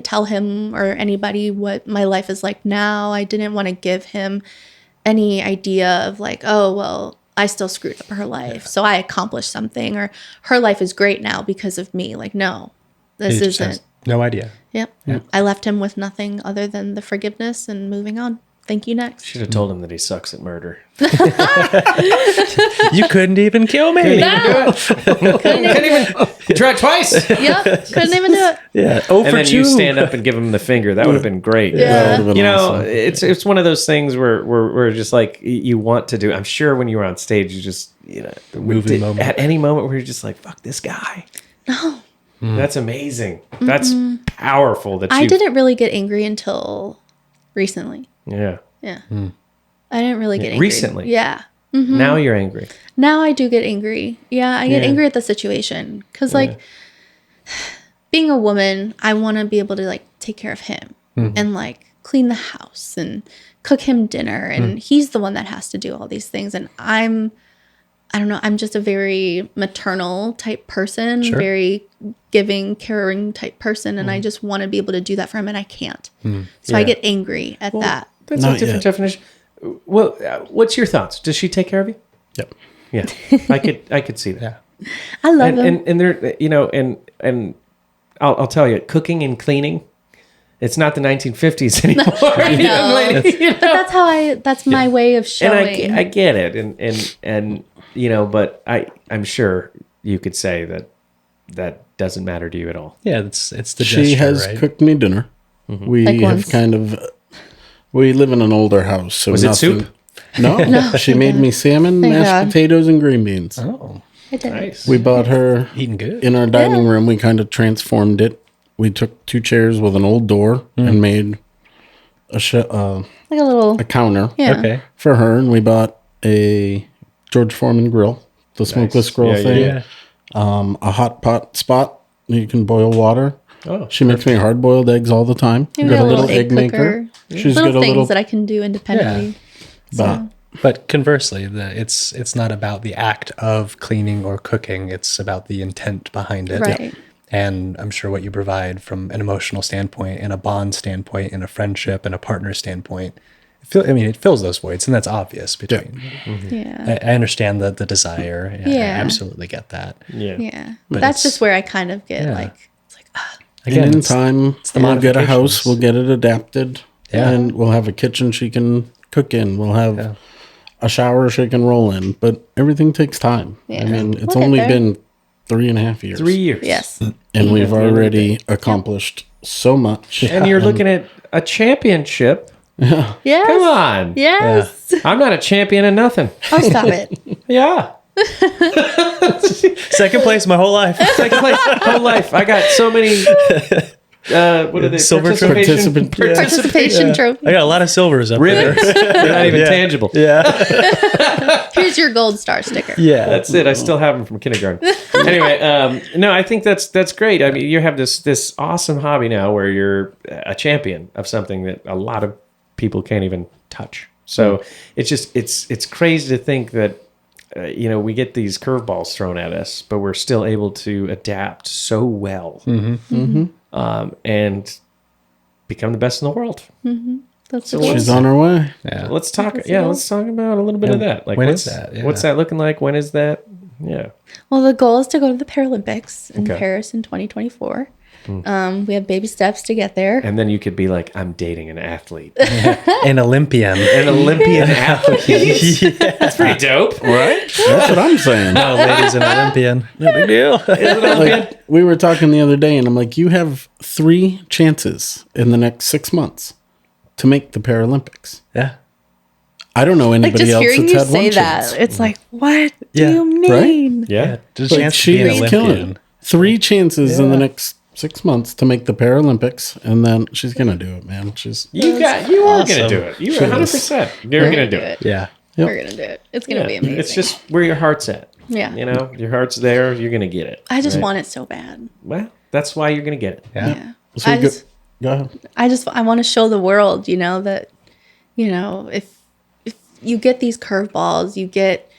[SPEAKER 4] tell him or anybody what my life is like now. I didn't want to give him any idea of like, oh, well, I still screwed up her life. So I accomplished something, or her life is great now because of me. Like, no, this
[SPEAKER 2] He just has
[SPEAKER 4] isn't.
[SPEAKER 2] no idea.
[SPEAKER 4] Yep. I left him with nothing other than the forgiveness and moving on. Thank you, next.
[SPEAKER 1] Should have told him that he sucks at murder.
[SPEAKER 2] You couldn't even kill me.
[SPEAKER 1] He tried twice.
[SPEAKER 4] Yep, couldn't even do it.
[SPEAKER 2] Yeah. Oh,
[SPEAKER 1] And
[SPEAKER 2] for
[SPEAKER 1] then
[SPEAKER 2] two.
[SPEAKER 1] you stand up and give him the finger. That would have been great.
[SPEAKER 4] Yeah.
[SPEAKER 3] That would've been
[SPEAKER 1] You know,
[SPEAKER 3] awesome.
[SPEAKER 1] it's one of those things where just like you want to do. I'm sure when you were on stage, you just
[SPEAKER 2] Moving moment.
[SPEAKER 1] at any moment where you're just like, fuck this guy.
[SPEAKER 4] No.
[SPEAKER 1] That's amazing. That's powerful. That
[SPEAKER 4] I didn't really get angry until recently.
[SPEAKER 1] Yeah.
[SPEAKER 4] Yeah. I didn't really get angry.
[SPEAKER 1] Recently?
[SPEAKER 4] Yeah.
[SPEAKER 1] Now you're angry.
[SPEAKER 4] Now I do get angry. Yeah, I get
[SPEAKER 1] Yeah.
[SPEAKER 4] angry at the situation. Because, like, being a woman, I want to be able to, like, take care of him and, like, clean the house and cook him dinner. And he's the one that has to do all these things. And I don't know, I'm just a very maternal type person,
[SPEAKER 2] Sure.
[SPEAKER 4] very giving, caring type person. And I just want to be able to do that for him, and I can't. So I
[SPEAKER 1] Yeah.
[SPEAKER 4] get angry at that.
[SPEAKER 1] That's
[SPEAKER 3] Not
[SPEAKER 1] a different
[SPEAKER 3] yet.
[SPEAKER 1] definition. Well, what's your thoughts? Does she take care of you?
[SPEAKER 2] Yep.
[SPEAKER 1] Yeah, I could see that.
[SPEAKER 2] Yeah.
[SPEAKER 4] I love him.
[SPEAKER 1] And there, and I'll tell you, cooking and cleaning, it's not the 1950s anymore.
[SPEAKER 4] I know. But that's my way of
[SPEAKER 1] And
[SPEAKER 4] showing.
[SPEAKER 1] I get it, and but I'm sure you could say that doesn't matter to you at all.
[SPEAKER 2] Yeah. It's the
[SPEAKER 3] She
[SPEAKER 2] gesture,
[SPEAKER 3] has
[SPEAKER 2] right?
[SPEAKER 3] cooked me dinner. We
[SPEAKER 4] Like
[SPEAKER 3] have
[SPEAKER 4] once.
[SPEAKER 3] we live in an older house. So
[SPEAKER 1] Was it
[SPEAKER 3] nothing,
[SPEAKER 1] soup?
[SPEAKER 3] No, she made me salmon,
[SPEAKER 4] Thank
[SPEAKER 3] mashed
[SPEAKER 4] God.
[SPEAKER 3] potatoes, and green beans.
[SPEAKER 2] Oh,
[SPEAKER 4] I did.
[SPEAKER 1] Nice.
[SPEAKER 3] We bought her
[SPEAKER 2] eating good.
[SPEAKER 3] in our dining room. We kind of transformed it. We took 2 chairs with an old door and made a
[SPEAKER 4] Like a little.
[SPEAKER 3] counter
[SPEAKER 4] Yeah.
[SPEAKER 2] Okay.
[SPEAKER 3] for her, and we bought a George Foreman grill, the smokeless grill
[SPEAKER 1] Yeah,
[SPEAKER 3] thing.
[SPEAKER 2] Yeah.
[SPEAKER 3] A hot pot spot you can boil water.
[SPEAKER 1] Oh,
[SPEAKER 3] She makes me hard boiled eggs all the time.
[SPEAKER 4] Maybe
[SPEAKER 3] Got
[SPEAKER 4] a
[SPEAKER 3] a
[SPEAKER 4] little
[SPEAKER 3] little egg maker. She's
[SPEAKER 4] little
[SPEAKER 3] got a
[SPEAKER 4] things
[SPEAKER 3] little
[SPEAKER 4] that I can do independently.
[SPEAKER 3] but
[SPEAKER 2] But conversely, it's not about the act of cleaning or cooking. It's about the intent behind it.
[SPEAKER 4] Right.
[SPEAKER 2] And I'm sure what you provide from an emotional standpoint and a bond standpoint and a friendship and a partner standpoint, it fills those voids, and that's obvious between.
[SPEAKER 4] Yeah.
[SPEAKER 2] I understand the desire. I
[SPEAKER 4] Yeah.
[SPEAKER 2] absolutely get that.
[SPEAKER 1] Yeah.
[SPEAKER 4] Yeah.
[SPEAKER 2] But
[SPEAKER 4] That's
[SPEAKER 2] it's-
[SPEAKER 4] just where I kind of get
[SPEAKER 2] Yeah.
[SPEAKER 4] like, it's like,
[SPEAKER 2] Again,
[SPEAKER 3] and in
[SPEAKER 2] it's
[SPEAKER 3] time,
[SPEAKER 2] the
[SPEAKER 3] we'll get a
[SPEAKER 2] modifications.
[SPEAKER 3] house, we'll get it adapted,
[SPEAKER 2] Yeah.
[SPEAKER 3] and we'll have a kitchen she can cook in. We'll have a shower she can roll in, but everything takes time.
[SPEAKER 4] Yeah.
[SPEAKER 3] I mean, it's
[SPEAKER 4] We'll get
[SPEAKER 3] only
[SPEAKER 4] there.
[SPEAKER 3] been 3.5 years.
[SPEAKER 1] 3 years.
[SPEAKER 4] yes.
[SPEAKER 3] And we've
[SPEAKER 1] the end of the
[SPEAKER 3] already accomplished so much.
[SPEAKER 1] And you're looking at a championship.
[SPEAKER 4] Yes.
[SPEAKER 1] Come on.
[SPEAKER 4] Yes.
[SPEAKER 1] I'm not a champion of nothing.
[SPEAKER 4] Oh, stop it.
[SPEAKER 1] Yeah.
[SPEAKER 2] second place my whole life.
[SPEAKER 1] Second place whole life. I got so many. What are they?
[SPEAKER 2] Silver
[SPEAKER 4] Participation trophy.
[SPEAKER 2] I got a lot of silvers up
[SPEAKER 1] Ribbons.
[SPEAKER 2] there.
[SPEAKER 1] They're not even tangible.
[SPEAKER 2] Yeah.
[SPEAKER 4] Here's your gold star sticker.
[SPEAKER 2] Yeah.
[SPEAKER 1] That's it. I still have them from kindergarten. Anyway, no, I think that's great. I mean, you have this awesome hobby now where you're a champion of something that a lot of people can't even touch. So it's just it's crazy to think that we get these curveballs thrown at us, but we're still able to adapt so well and become the best in the world.
[SPEAKER 4] That's
[SPEAKER 1] So
[SPEAKER 4] cool.
[SPEAKER 3] She's on her way.
[SPEAKER 2] Yeah.
[SPEAKER 1] Let's talk. Yeah, let's talk about a little bit of that. Like,
[SPEAKER 2] When
[SPEAKER 1] what's
[SPEAKER 2] is that? Yeah.
[SPEAKER 1] What's that looking like? When is that? Yeah.
[SPEAKER 4] Well, the goal is to go to the Paralympics in
[SPEAKER 1] Okay.
[SPEAKER 4] Paris in 2024. We have baby steps to get there.
[SPEAKER 1] And then you could be like, I'm dating an athlete,
[SPEAKER 2] An Olympian.
[SPEAKER 1] an Olympian athlete. That's pretty dope, right?
[SPEAKER 3] That's what I'm saying.
[SPEAKER 2] Oh, lady's an Olympian. No big deal.
[SPEAKER 3] Like, we were talking the other day, and I'm like, you have 3 chances in the next 6 months to make the Paralympics.
[SPEAKER 2] Yeah.
[SPEAKER 3] I don't know
[SPEAKER 4] Like
[SPEAKER 3] anybody
[SPEAKER 4] just
[SPEAKER 3] else
[SPEAKER 4] hearing
[SPEAKER 3] that's
[SPEAKER 4] you
[SPEAKER 3] had
[SPEAKER 4] say
[SPEAKER 3] one
[SPEAKER 4] that,
[SPEAKER 3] chance.
[SPEAKER 4] it's like, what
[SPEAKER 2] Yeah.
[SPEAKER 4] do you mean?
[SPEAKER 1] Yeah.
[SPEAKER 2] There's a
[SPEAKER 3] Like,
[SPEAKER 2] chance to be an
[SPEAKER 3] she's killing
[SPEAKER 2] Olympian.
[SPEAKER 3] it. 3 chances in the
[SPEAKER 2] Yeah.
[SPEAKER 3] next 6 months to make the Paralympics, and then she's gonna do it, man. She's
[SPEAKER 1] You are
[SPEAKER 2] awesome.
[SPEAKER 1] gonna do it. You 100%. You're gonna do it.
[SPEAKER 2] Yeah.
[SPEAKER 3] Yep.
[SPEAKER 4] We're gonna do it. It's gonna
[SPEAKER 1] Yeah.
[SPEAKER 4] be amazing.
[SPEAKER 1] It's just where your heart's at.
[SPEAKER 4] yeah.
[SPEAKER 1] Your heart's there. You're gonna get it.
[SPEAKER 4] I just
[SPEAKER 1] right?
[SPEAKER 4] want it so bad.
[SPEAKER 1] Well, that's why you're gonna get it.
[SPEAKER 2] Yeah.
[SPEAKER 4] Yeah.
[SPEAKER 3] So
[SPEAKER 4] I
[SPEAKER 3] go,
[SPEAKER 4] just,
[SPEAKER 3] go ahead.
[SPEAKER 4] I want to show the world, that, if you get these curveballs, you get,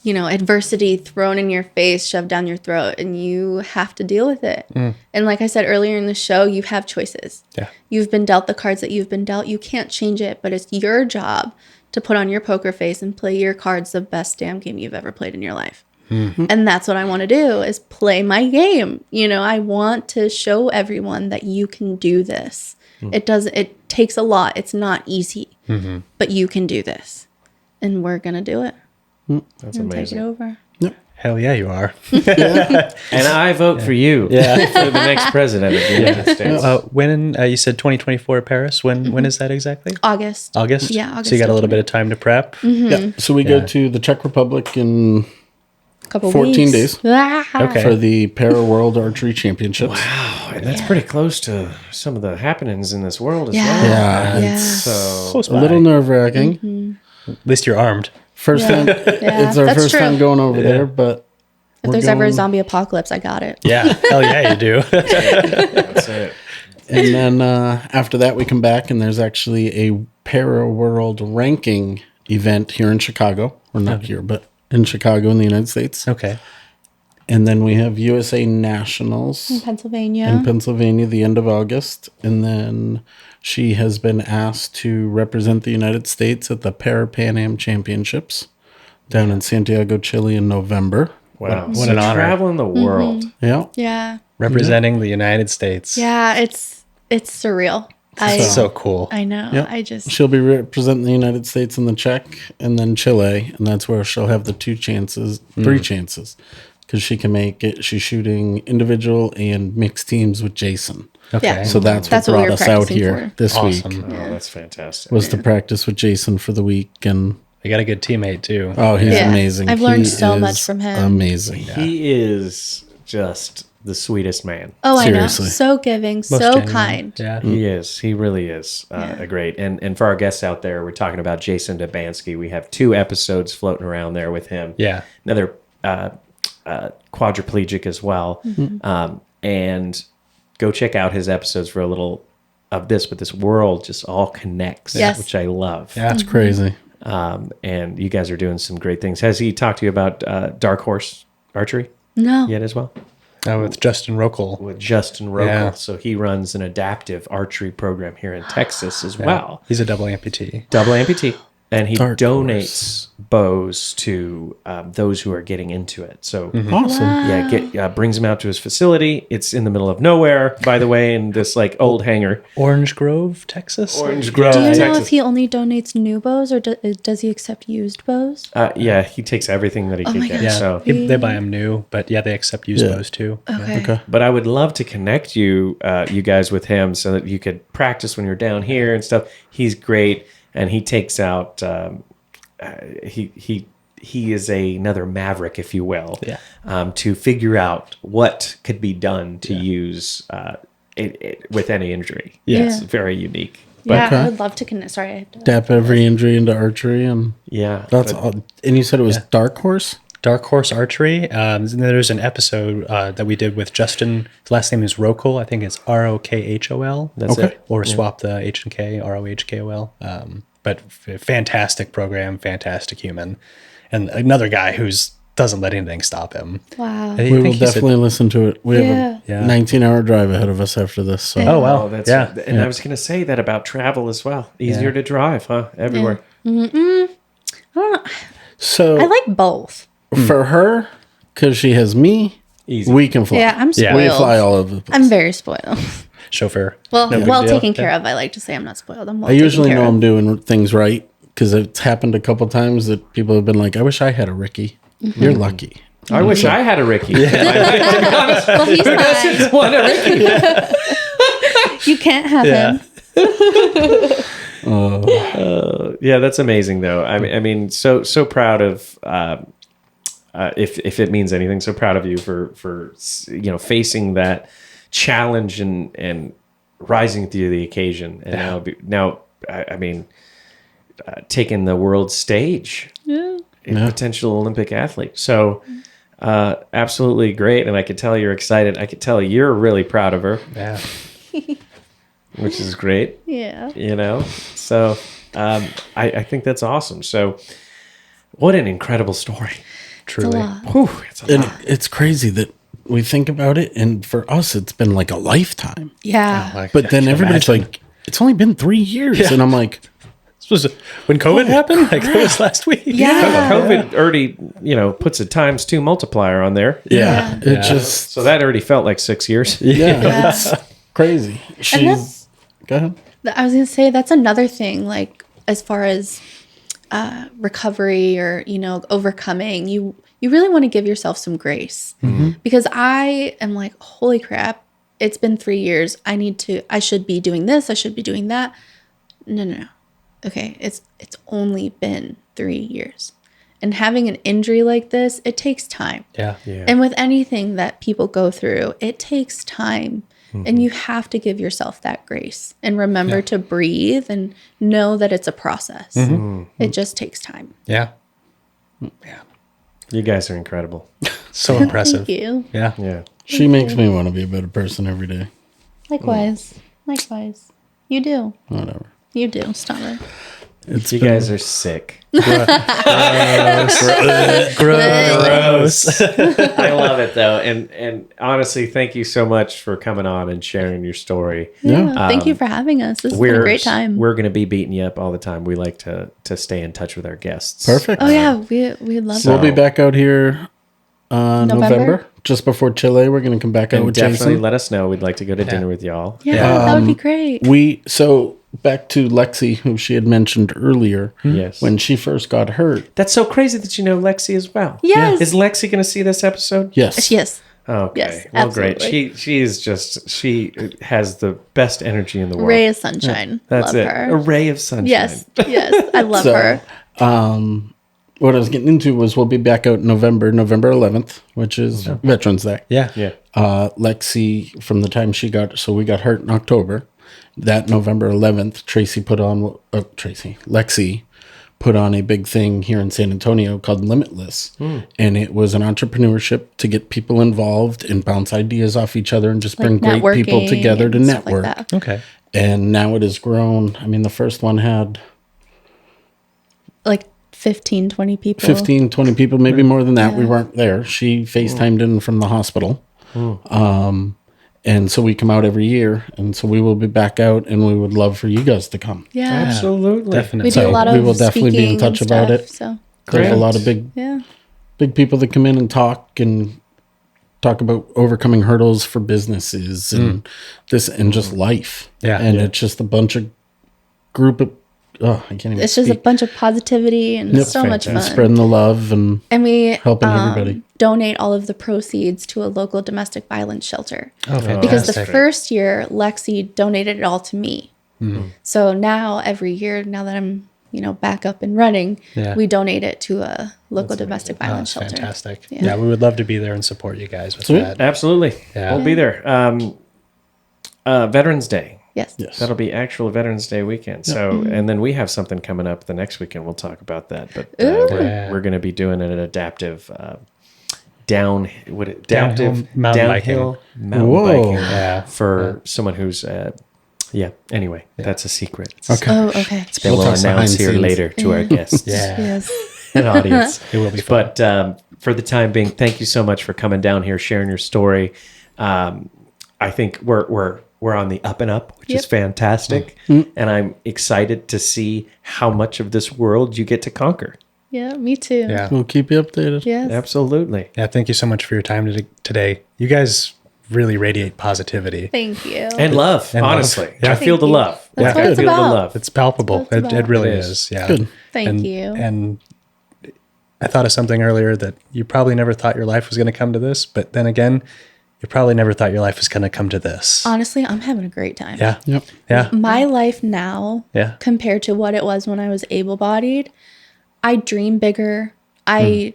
[SPEAKER 4] adversity thrown in your face, shoved down your throat, and you have to deal with it. And like I said earlier in the show, you have choices.
[SPEAKER 2] Yeah.
[SPEAKER 4] You've been dealt the cards that you've been dealt. You can't change it, but it's your job to put on your poker face and play your cards the best damn game you've ever played in your life. And that's what I want to do is play my game. I want to show everyone that you can do this. It takes a lot. It's not easy, but you can do this. And we're going to do it.
[SPEAKER 1] That's
[SPEAKER 4] And take it
[SPEAKER 1] amazing.
[SPEAKER 4] over.
[SPEAKER 2] Hell yeah, you are.
[SPEAKER 1] And I vote for you
[SPEAKER 2] Yeah.
[SPEAKER 1] for the next president of the United States.
[SPEAKER 2] When you said 2024 Paris, when is that exactly?
[SPEAKER 4] August.
[SPEAKER 2] August?
[SPEAKER 4] Yeah, August
[SPEAKER 2] So you got a little
[SPEAKER 4] 15th.
[SPEAKER 2] bit of time to prep?
[SPEAKER 3] Yeah. So we
[SPEAKER 2] Yeah.
[SPEAKER 3] go to the Czech Republic in
[SPEAKER 4] Couple
[SPEAKER 3] 14
[SPEAKER 4] weeks.
[SPEAKER 3] days.
[SPEAKER 4] Ah.
[SPEAKER 2] Okay.
[SPEAKER 3] for the Para World Archery Championships.
[SPEAKER 1] Wow, and that's pretty close to some of the happenings in this world as
[SPEAKER 4] Yeah.
[SPEAKER 1] well.
[SPEAKER 3] Yeah,
[SPEAKER 4] Yeah.
[SPEAKER 1] So
[SPEAKER 2] Close
[SPEAKER 3] a
[SPEAKER 2] by.
[SPEAKER 3] little nerve wracking.
[SPEAKER 2] At least you're armed.
[SPEAKER 3] First
[SPEAKER 4] Yeah.
[SPEAKER 3] time,
[SPEAKER 4] Yeah,
[SPEAKER 3] it's our
[SPEAKER 4] that's
[SPEAKER 3] first
[SPEAKER 4] true.
[SPEAKER 3] time going over there, but
[SPEAKER 4] If
[SPEAKER 3] we're
[SPEAKER 4] there's ever a
[SPEAKER 3] going-
[SPEAKER 4] zombie apocalypse, I got it.
[SPEAKER 2] Yeah. Hell yeah, you do.
[SPEAKER 1] that's it.
[SPEAKER 3] And then after that, we come back, and there's actually a Para World ranking event here in Chicago, or not here, but in Chicago in the United States.
[SPEAKER 2] Okay.
[SPEAKER 3] And then we have USA Nationals
[SPEAKER 4] In Pennsylvania.
[SPEAKER 3] in Pennsylvania the end of August. And then she has been asked to represent the United States at the Para Pan Am Championships down in Santiago, Chile in November.
[SPEAKER 1] Wow,
[SPEAKER 2] What
[SPEAKER 1] so
[SPEAKER 2] an honor.
[SPEAKER 1] traveling the world.
[SPEAKER 3] Yeah.
[SPEAKER 4] Yeah.
[SPEAKER 2] Representing the United States.
[SPEAKER 4] Yeah, it's surreal.
[SPEAKER 2] So cool.
[SPEAKER 4] I know.
[SPEAKER 3] Yep.
[SPEAKER 4] I just
[SPEAKER 3] She'll be representing the United States in the Czech and then Chile. And that's where she'll have the 3 chances. Because she can make it. She's shooting individual and mixed teams with Jason.
[SPEAKER 2] Okay.
[SPEAKER 4] Yeah.
[SPEAKER 3] So that's what
[SPEAKER 4] we
[SPEAKER 3] brought
[SPEAKER 4] were
[SPEAKER 3] us out
[SPEAKER 4] practicing
[SPEAKER 3] here
[SPEAKER 4] for.
[SPEAKER 3] this
[SPEAKER 2] Awesome.
[SPEAKER 3] week.
[SPEAKER 1] Oh, that's fantastic.
[SPEAKER 3] Was to practice with Jason for the week. And
[SPEAKER 2] You got a good teammate too.
[SPEAKER 3] oh, he's
[SPEAKER 4] Yeah.
[SPEAKER 3] amazing.
[SPEAKER 4] I've learned
[SPEAKER 3] He
[SPEAKER 4] so much
[SPEAKER 3] is
[SPEAKER 4] from him.
[SPEAKER 3] Amazing.
[SPEAKER 1] He is just the sweetest man.
[SPEAKER 4] Oh,
[SPEAKER 3] Seriously.
[SPEAKER 4] I know. So giving, so
[SPEAKER 2] genuine.
[SPEAKER 4] kind.
[SPEAKER 2] Yeah.
[SPEAKER 1] He is. He really is a great. And for our guests out there, we're talking about Jason Dabansky. We have 2 episodes floating around there with him.
[SPEAKER 2] Yeah.
[SPEAKER 1] Another quadriplegic as well. And go check out his episodes for a little of this, but this world just all connects,
[SPEAKER 4] Yes.
[SPEAKER 1] which I love.
[SPEAKER 2] Yeah.
[SPEAKER 3] It's crazy.
[SPEAKER 1] And you guys are doing some great things. Has he talked to you about Dark Horse Archery
[SPEAKER 4] No.
[SPEAKER 1] yet as well?
[SPEAKER 2] With Justin Rokel.
[SPEAKER 1] with Justin Rokel.
[SPEAKER 2] Yeah.
[SPEAKER 1] So he runs an adaptive archery program here in Texas as well.
[SPEAKER 2] He's a double amputee.
[SPEAKER 1] Double amputee. And he
[SPEAKER 3] Dark
[SPEAKER 1] donates bows to those who are getting into it. So
[SPEAKER 3] Awesome.
[SPEAKER 1] brings them out to his facility. It's in the middle of nowhere, by the way, in this like old hangar.
[SPEAKER 2] Orange Grove, Texas?
[SPEAKER 1] Orange Grove,
[SPEAKER 4] Do you know
[SPEAKER 1] Texas.
[SPEAKER 4] if he only donates new bows or does he accept used bows?
[SPEAKER 1] Yeah, he takes everything that he can
[SPEAKER 4] my
[SPEAKER 1] get.
[SPEAKER 4] gosh.
[SPEAKER 2] Yeah,
[SPEAKER 1] So,
[SPEAKER 2] they buy them new, but yeah, they accept used bows too.
[SPEAKER 4] Okay.
[SPEAKER 1] but I would love to connect you guys with him so that you could practice when you're down here and stuff. He's great, and he takes out. He is another maverick, if you will, to figure out what could be done to use it with any injury.
[SPEAKER 2] Yeah.
[SPEAKER 1] It's very unique.
[SPEAKER 4] Yeah,
[SPEAKER 3] Okay.
[SPEAKER 4] I would love to connect. Sorry. I had to-
[SPEAKER 3] Dap every injury into archery, and
[SPEAKER 1] Yeah,
[SPEAKER 3] that's
[SPEAKER 1] but-
[SPEAKER 3] all. And you said it was Dark Horse?
[SPEAKER 2] Dark Horse Archery. And then there's an episode that we did with Justin. His last name is Rokel. I think it's Rokhol.
[SPEAKER 1] That's
[SPEAKER 3] Okay.
[SPEAKER 1] it.
[SPEAKER 2] Or swap the H and K, Rohkol. But fantastic program, fantastic human, and another guy who's doesn't let anything stop him.
[SPEAKER 4] Wow.
[SPEAKER 2] I
[SPEAKER 3] We
[SPEAKER 2] think
[SPEAKER 3] will
[SPEAKER 2] he said-
[SPEAKER 3] definitely listen to it. We have
[SPEAKER 2] Yeah.
[SPEAKER 3] a 19-hour drive ahead of us after this. So.
[SPEAKER 2] Oh wow!
[SPEAKER 1] Oh, that's
[SPEAKER 2] yeah,
[SPEAKER 1] And I was going to say that about travel as well. Easier to drive, huh? Everywhere.
[SPEAKER 3] So
[SPEAKER 4] I like both.
[SPEAKER 3] for her, because she has me,
[SPEAKER 1] Easy.
[SPEAKER 3] we can fly.
[SPEAKER 4] Yeah, I'm spoiled.
[SPEAKER 3] We fly all over the place.
[SPEAKER 4] I'm very spoiled.
[SPEAKER 2] chauffeur.
[SPEAKER 4] Well,
[SPEAKER 2] No big
[SPEAKER 4] well
[SPEAKER 2] deal.
[SPEAKER 4] taken care of. I like to say I'm not spoiled. I'm well
[SPEAKER 3] I usually
[SPEAKER 4] taken
[SPEAKER 3] know
[SPEAKER 4] care
[SPEAKER 3] I'm
[SPEAKER 4] of.
[SPEAKER 3] doing things right because it's happened a couple times that people have been like, "I wish I had a Ricky."
[SPEAKER 4] Mm-hmm.
[SPEAKER 3] You're lucky.
[SPEAKER 1] I wish I had a Ricky.
[SPEAKER 4] Well, he's mine.
[SPEAKER 1] One a Ricky.
[SPEAKER 4] You can't have him.
[SPEAKER 1] Yeah, that's amazing, though. I mean, so proud of. If it means anything, so proud of you for facing that challenge and rising to the occasion, and now I mean, taking the world stage, a potential Olympic athlete. So, absolutely great, and I could tell you're excited. I could tell you're really proud of her,
[SPEAKER 2] Yeah,
[SPEAKER 1] which is great.
[SPEAKER 4] Yeah.
[SPEAKER 1] So I think that's awesome. So, what an incredible story.
[SPEAKER 4] It's a
[SPEAKER 2] truly.
[SPEAKER 4] lot.
[SPEAKER 1] Whew, it's a
[SPEAKER 3] And
[SPEAKER 1] lot.
[SPEAKER 3] it's crazy that we think about it, and for us, it's been like a lifetime.
[SPEAKER 4] Yeah.
[SPEAKER 2] Like,
[SPEAKER 3] But then
[SPEAKER 2] I can
[SPEAKER 3] everybody's
[SPEAKER 2] imagine.
[SPEAKER 3] like, "It's only been 3 years," and I'm like,
[SPEAKER 2] This was when COVID happened. Like that was last week.
[SPEAKER 4] Yeah.
[SPEAKER 1] COVID already, puts a times 2 multiplier on there.
[SPEAKER 3] "Yeah, it
[SPEAKER 2] Yeah.
[SPEAKER 3] just,
[SPEAKER 1] So that already felt like 6 years.
[SPEAKER 3] yeah, it's crazy." She's go ahead.
[SPEAKER 4] I was going to say that's another thing, like as far as recovery or, overcoming, you really want to give yourself some grace because I am like, holy crap, it's been 3 years. I should be doing this. I should be doing that. No. Okay. It's only been 3 years, and having an injury like this, it takes time.
[SPEAKER 2] Yeah.
[SPEAKER 4] And with anything that people go through, it takes time. And you have to give yourself that grace and remember to breathe and know that it's a process. It just takes time.
[SPEAKER 2] Yeah.
[SPEAKER 1] You guys are incredible.
[SPEAKER 2] So impressive.
[SPEAKER 4] Thank you.
[SPEAKER 2] Yeah.
[SPEAKER 1] Yeah.
[SPEAKER 3] She makes me want to be a better person every day.
[SPEAKER 4] Likewise. Likewise. You do.
[SPEAKER 3] Whatever.
[SPEAKER 4] You do. Stop it.
[SPEAKER 3] It's
[SPEAKER 1] You guys are sick.
[SPEAKER 2] Gross.
[SPEAKER 1] I love it though. And honestly, thank you so much for coming on and sharing your story.
[SPEAKER 3] Yeah.
[SPEAKER 4] Thank you for having us. This has been a great time.
[SPEAKER 1] We're going to be beating you up all the time. We like to stay in touch with our guests.
[SPEAKER 3] Perfect.
[SPEAKER 4] Oh yeah, we love
[SPEAKER 3] We'll
[SPEAKER 4] that.
[SPEAKER 3] be back out here November, just before Chile. We're going to come back out
[SPEAKER 1] And
[SPEAKER 3] with
[SPEAKER 1] definitely
[SPEAKER 3] Jason.
[SPEAKER 1] let us know. We'd like to go to dinner with y'all.
[SPEAKER 4] Yeah, that would be great.
[SPEAKER 3] So back to Lexi, who she had mentioned earlier.
[SPEAKER 1] Yes.
[SPEAKER 3] When she first got hurt.
[SPEAKER 1] That's so crazy that you know Lexi as well.
[SPEAKER 4] Yes.
[SPEAKER 1] Is Lexi going to see this episode?
[SPEAKER 3] Yes.
[SPEAKER 4] Yes.
[SPEAKER 1] Okay.
[SPEAKER 4] Yes,
[SPEAKER 1] well, great.
[SPEAKER 4] absolutely.
[SPEAKER 1] She has the best energy in the world.
[SPEAKER 4] Ray of sunshine.
[SPEAKER 1] That's
[SPEAKER 4] love
[SPEAKER 1] it.
[SPEAKER 4] her.
[SPEAKER 1] A ray of sunshine.
[SPEAKER 4] Yes. Yes. I love her.
[SPEAKER 3] What I was getting into was we'll be back out November 11th, which is Veterans Day.
[SPEAKER 2] Yeah.
[SPEAKER 1] Yeah.
[SPEAKER 3] Lexi, from the time we got hurt in October, that November 11th, Lexi put on a big thing here in San Antonio called Limitless. And it was an entrepreneurship to get people involved and bounce ideas off each other and just bring great people
[SPEAKER 4] networking
[SPEAKER 3] together to
[SPEAKER 4] and stuff like
[SPEAKER 3] network.
[SPEAKER 4] that.
[SPEAKER 2] Okay.
[SPEAKER 3] And now it has grown. I mean, the first one had
[SPEAKER 4] Like 15, 20 people.
[SPEAKER 3] 15, 20 people, maybe more than that. We weren't there. She FaceTimed in from the hospital. And so we come out every year, and so we will be back out, and we would love for you guys to come.
[SPEAKER 4] Yeah.
[SPEAKER 1] Absolutely.
[SPEAKER 2] Definitely.
[SPEAKER 4] We do a lot of
[SPEAKER 3] we will definitely be in
[SPEAKER 4] speaking
[SPEAKER 3] touch
[SPEAKER 4] and
[SPEAKER 3] about
[SPEAKER 4] stuff,
[SPEAKER 3] it.
[SPEAKER 4] So
[SPEAKER 3] There's a
[SPEAKER 1] Great.
[SPEAKER 3] lot of
[SPEAKER 4] yeah.
[SPEAKER 3] big people that come in and talk about overcoming hurdles for businesses and this and just life.
[SPEAKER 2] Yeah.
[SPEAKER 3] And
[SPEAKER 2] Yeah.
[SPEAKER 3] it's just a bunch of group of I can't even
[SPEAKER 4] It's just a
[SPEAKER 3] speak.
[SPEAKER 4] bunch of positivity and so much fun.
[SPEAKER 1] Fantastic.
[SPEAKER 3] Spreading the love and
[SPEAKER 4] And we
[SPEAKER 3] helping everybody.
[SPEAKER 4] donate all of the proceeds to a local domestic violence shelter.
[SPEAKER 2] Oh, fantastic.
[SPEAKER 4] Because the first year, Lexi donated it all to me. So now every year, now that I'm back up and running,
[SPEAKER 2] Yeah.
[SPEAKER 4] we donate it to a local domestic violence shelter.
[SPEAKER 2] Fantastic.
[SPEAKER 4] Yeah.
[SPEAKER 2] Yeah, we would love to be there and support you guys with
[SPEAKER 3] Sweet.
[SPEAKER 2] that.
[SPEAKER 1] Absolutely.
[SPEAKER 2] Yeah.
[SPEAKER 1] We'll be there. Veterans Day.
[SPEAKER 4] Yes.
[SPEAKER 3] yes.
[SPEAKER 1] That'll be actual Veterans Day weekend. So, and then we have something coming up the next weekend. We'll talk about that. But
[SPEAKER 2] Yeah.
[SPEAKER 1] we're going to be doing an adaptive
[SPEAKER 2] Downhill mountain
[SPEAKER 1] downhill mountain
[SPEAKER 3] Whoa.
[SPEAKER 1] biking
[SPEAKER 2] Yeah.
[SPEAKER 1] for someone who's Anyway, that's a secret.
[SPEAKER 3] Okay.
[SPEAKER 4] Oh, okay.
[SPEAKER 1] That we'll
[SPEAKER 3] talk behind
[SPEAKER 1] announce here
[SPEAKER 3] scenes.
[SPEAKER 1] later to our guests
[SPEAKER 2] Yeah.
[SPEAKER 4] Yes.
[SPEAKER 1] and audience.
[SPEAKER 2] It will be fun.
[SPEAKER 1] But for the time being, thank you so much for coming down here, sharing your story. I think we're on the up and up, which is
[SPEAKER 4] Yep.
[SPEAKER 1] fantastic, and I'm excited to see how much of this world you get to conquer.
[SPEAKER 4] Yeah, me too.
[SPEAKER 2] Yeah.
[SPEAKER 3] We'll keep you updated.
[SPEAKER 4] Yes.
[SPEAKER 1] Absolutely.
[SPEAKER 2] Yeah, thank you so much for your time today. You guys really radiate positivity.
[SPEAKER 4] Thank you.
[SPEAKER 1] And love,
[SPEAKER 2] And love.
[SPEAKER 1] honestly.
[SPEAKER 2] Yeah.
[SPEAKER 1] I feel
[SPEAKER 4] Thank
[SPEAKER 1] the
[SPEAKER 4] you.
[SPEAKER 1] love.
[SPEAKER 4] That's
[SPEAKER 1] I
[SPEAKER 4] what it's
[SPEAKER 1] feel
[SPEAKER 4] about.
[SPEAKER 1] the love.
[SPEAKER 2] It's palpable.
[SPEAKER 4] That's what it's
[SPEAKER 2] It
[SPEAKER 4] about.
[SPEAKER 2] really
[SPEAKER 1] It
[SPEAKER 2] is.
[SPEAKER 1] is.
[SPEAKER 2] Yeah.
[SPEAKER 3] Good.
[SPEAKER 4] Thank
[SPEAKER 2] and,
[SPEAKER 4] you.
[SPEAKER 2] And I thought of something earlier that you probably never thought your life was going to come to this, but then again, you probably never thought your life was going to come to this.
[SPEAKER 4] Honestly, I'm having a great time.
[SPEAKER 2] Yeah.
[SPEAKER 3] Yep.
[SPEAKER 2] Yeah.
[SPEAKER 4] My life now,
[SPEAKER 2] Yeah.
[SPEAKER 4] compared to what it was when I was able-bodied, I dream bigger. I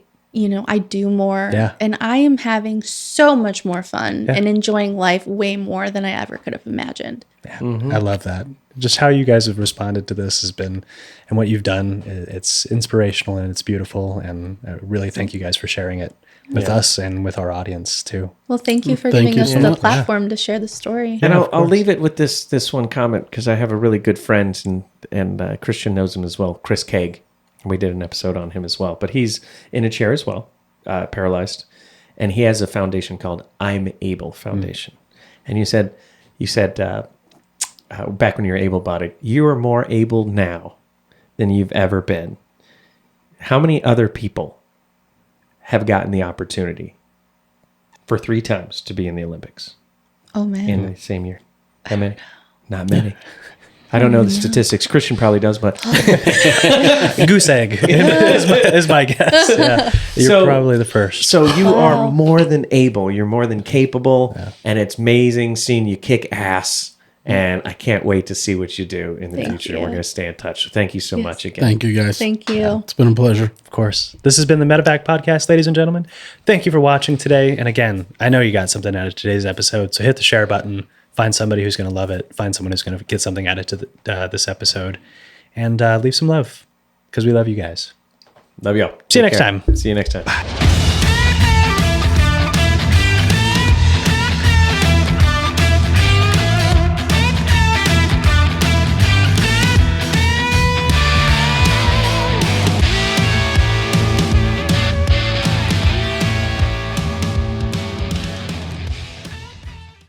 [SPEAKER 4] do more.
[SPEAKER 2] Yeah.
[SPEAKER 4] And I am having so much more fun and enjoying life way more than I ever could have imagined.
[SPEAKER 2] Yeah. I love that. Just how you guys have responded to this has been, and what you've done, it's inspirational and it's beautiful. And I really thank you guys for sharing it with us and with our audience too.
[SPEAKER 4] Well, thank you for
[SPEAKER 3] Thank
[SPEAKER 4] giving
[SPEAKER 3] you
[SPEAKER 4] us
[SPEAKER 3] so
[SPEAKER 4] the
[SPEAKER 3] much.
[SPEAKER 4] platform to share the story.
[SPEAKER 1] And I'll leave it with this one comment because I have a really good friend and Christian knows him as well, Chris Kaeg. We did an episode on him as well, but he's in a chair as well, paralyzed, and he has a foundation called I'm Able Foundation. And you said back when you were able-bodied, you are more able now than you've ever been. How many other people have gotten the opportunity for 3 times to be in the Olympics
[SPEAKER 4] Oh, man.
[SPEAKER 1] in the same year? How many? Not many. I don't know the statistics. Christian probably does, but
[SPEAKER 2] Goose egg is my guess. Yeah. You're
[SPEAKER 1] So-
[SPEAKER 2] probably the first.
[SPEAKER 1] so you are more than able. You're more than capable, and it's amazing seeing you kick ass. And I can't wait to see what you do in the
[SPEAKER 4] Thank
[SPEAKER 1] future.
[SPEAKER 4] you.
[SPEAKER 1] We're going to stay in touch. So thank you so
[SPEAKER 4] Yes.
[SPEAKER 1] much again.
[SPEAKER 3] Thank you guys.
[SPEAKER 4] Thank you.
[SPEAKER 3] It's been a pleasure.
[SPEAKER 2] Of course. This has been the Medevac podcast, ladies and gentlemen. Thank you for watching today. And again, I know you got something out of today's episode, so hit the share button. Find somebody who's going to love it. Find someone who's going to get something out of this episode. And leave some love because we love you guys.
[SPEAKER 1] Love y'all.
[SPEAKER 2] See you
[SPEAKER 1] Take
[SPEAKER 2] next
[SPEAKER 1] care.
[SPEAKER 2] time.
[SPEAKER 1] See you next time.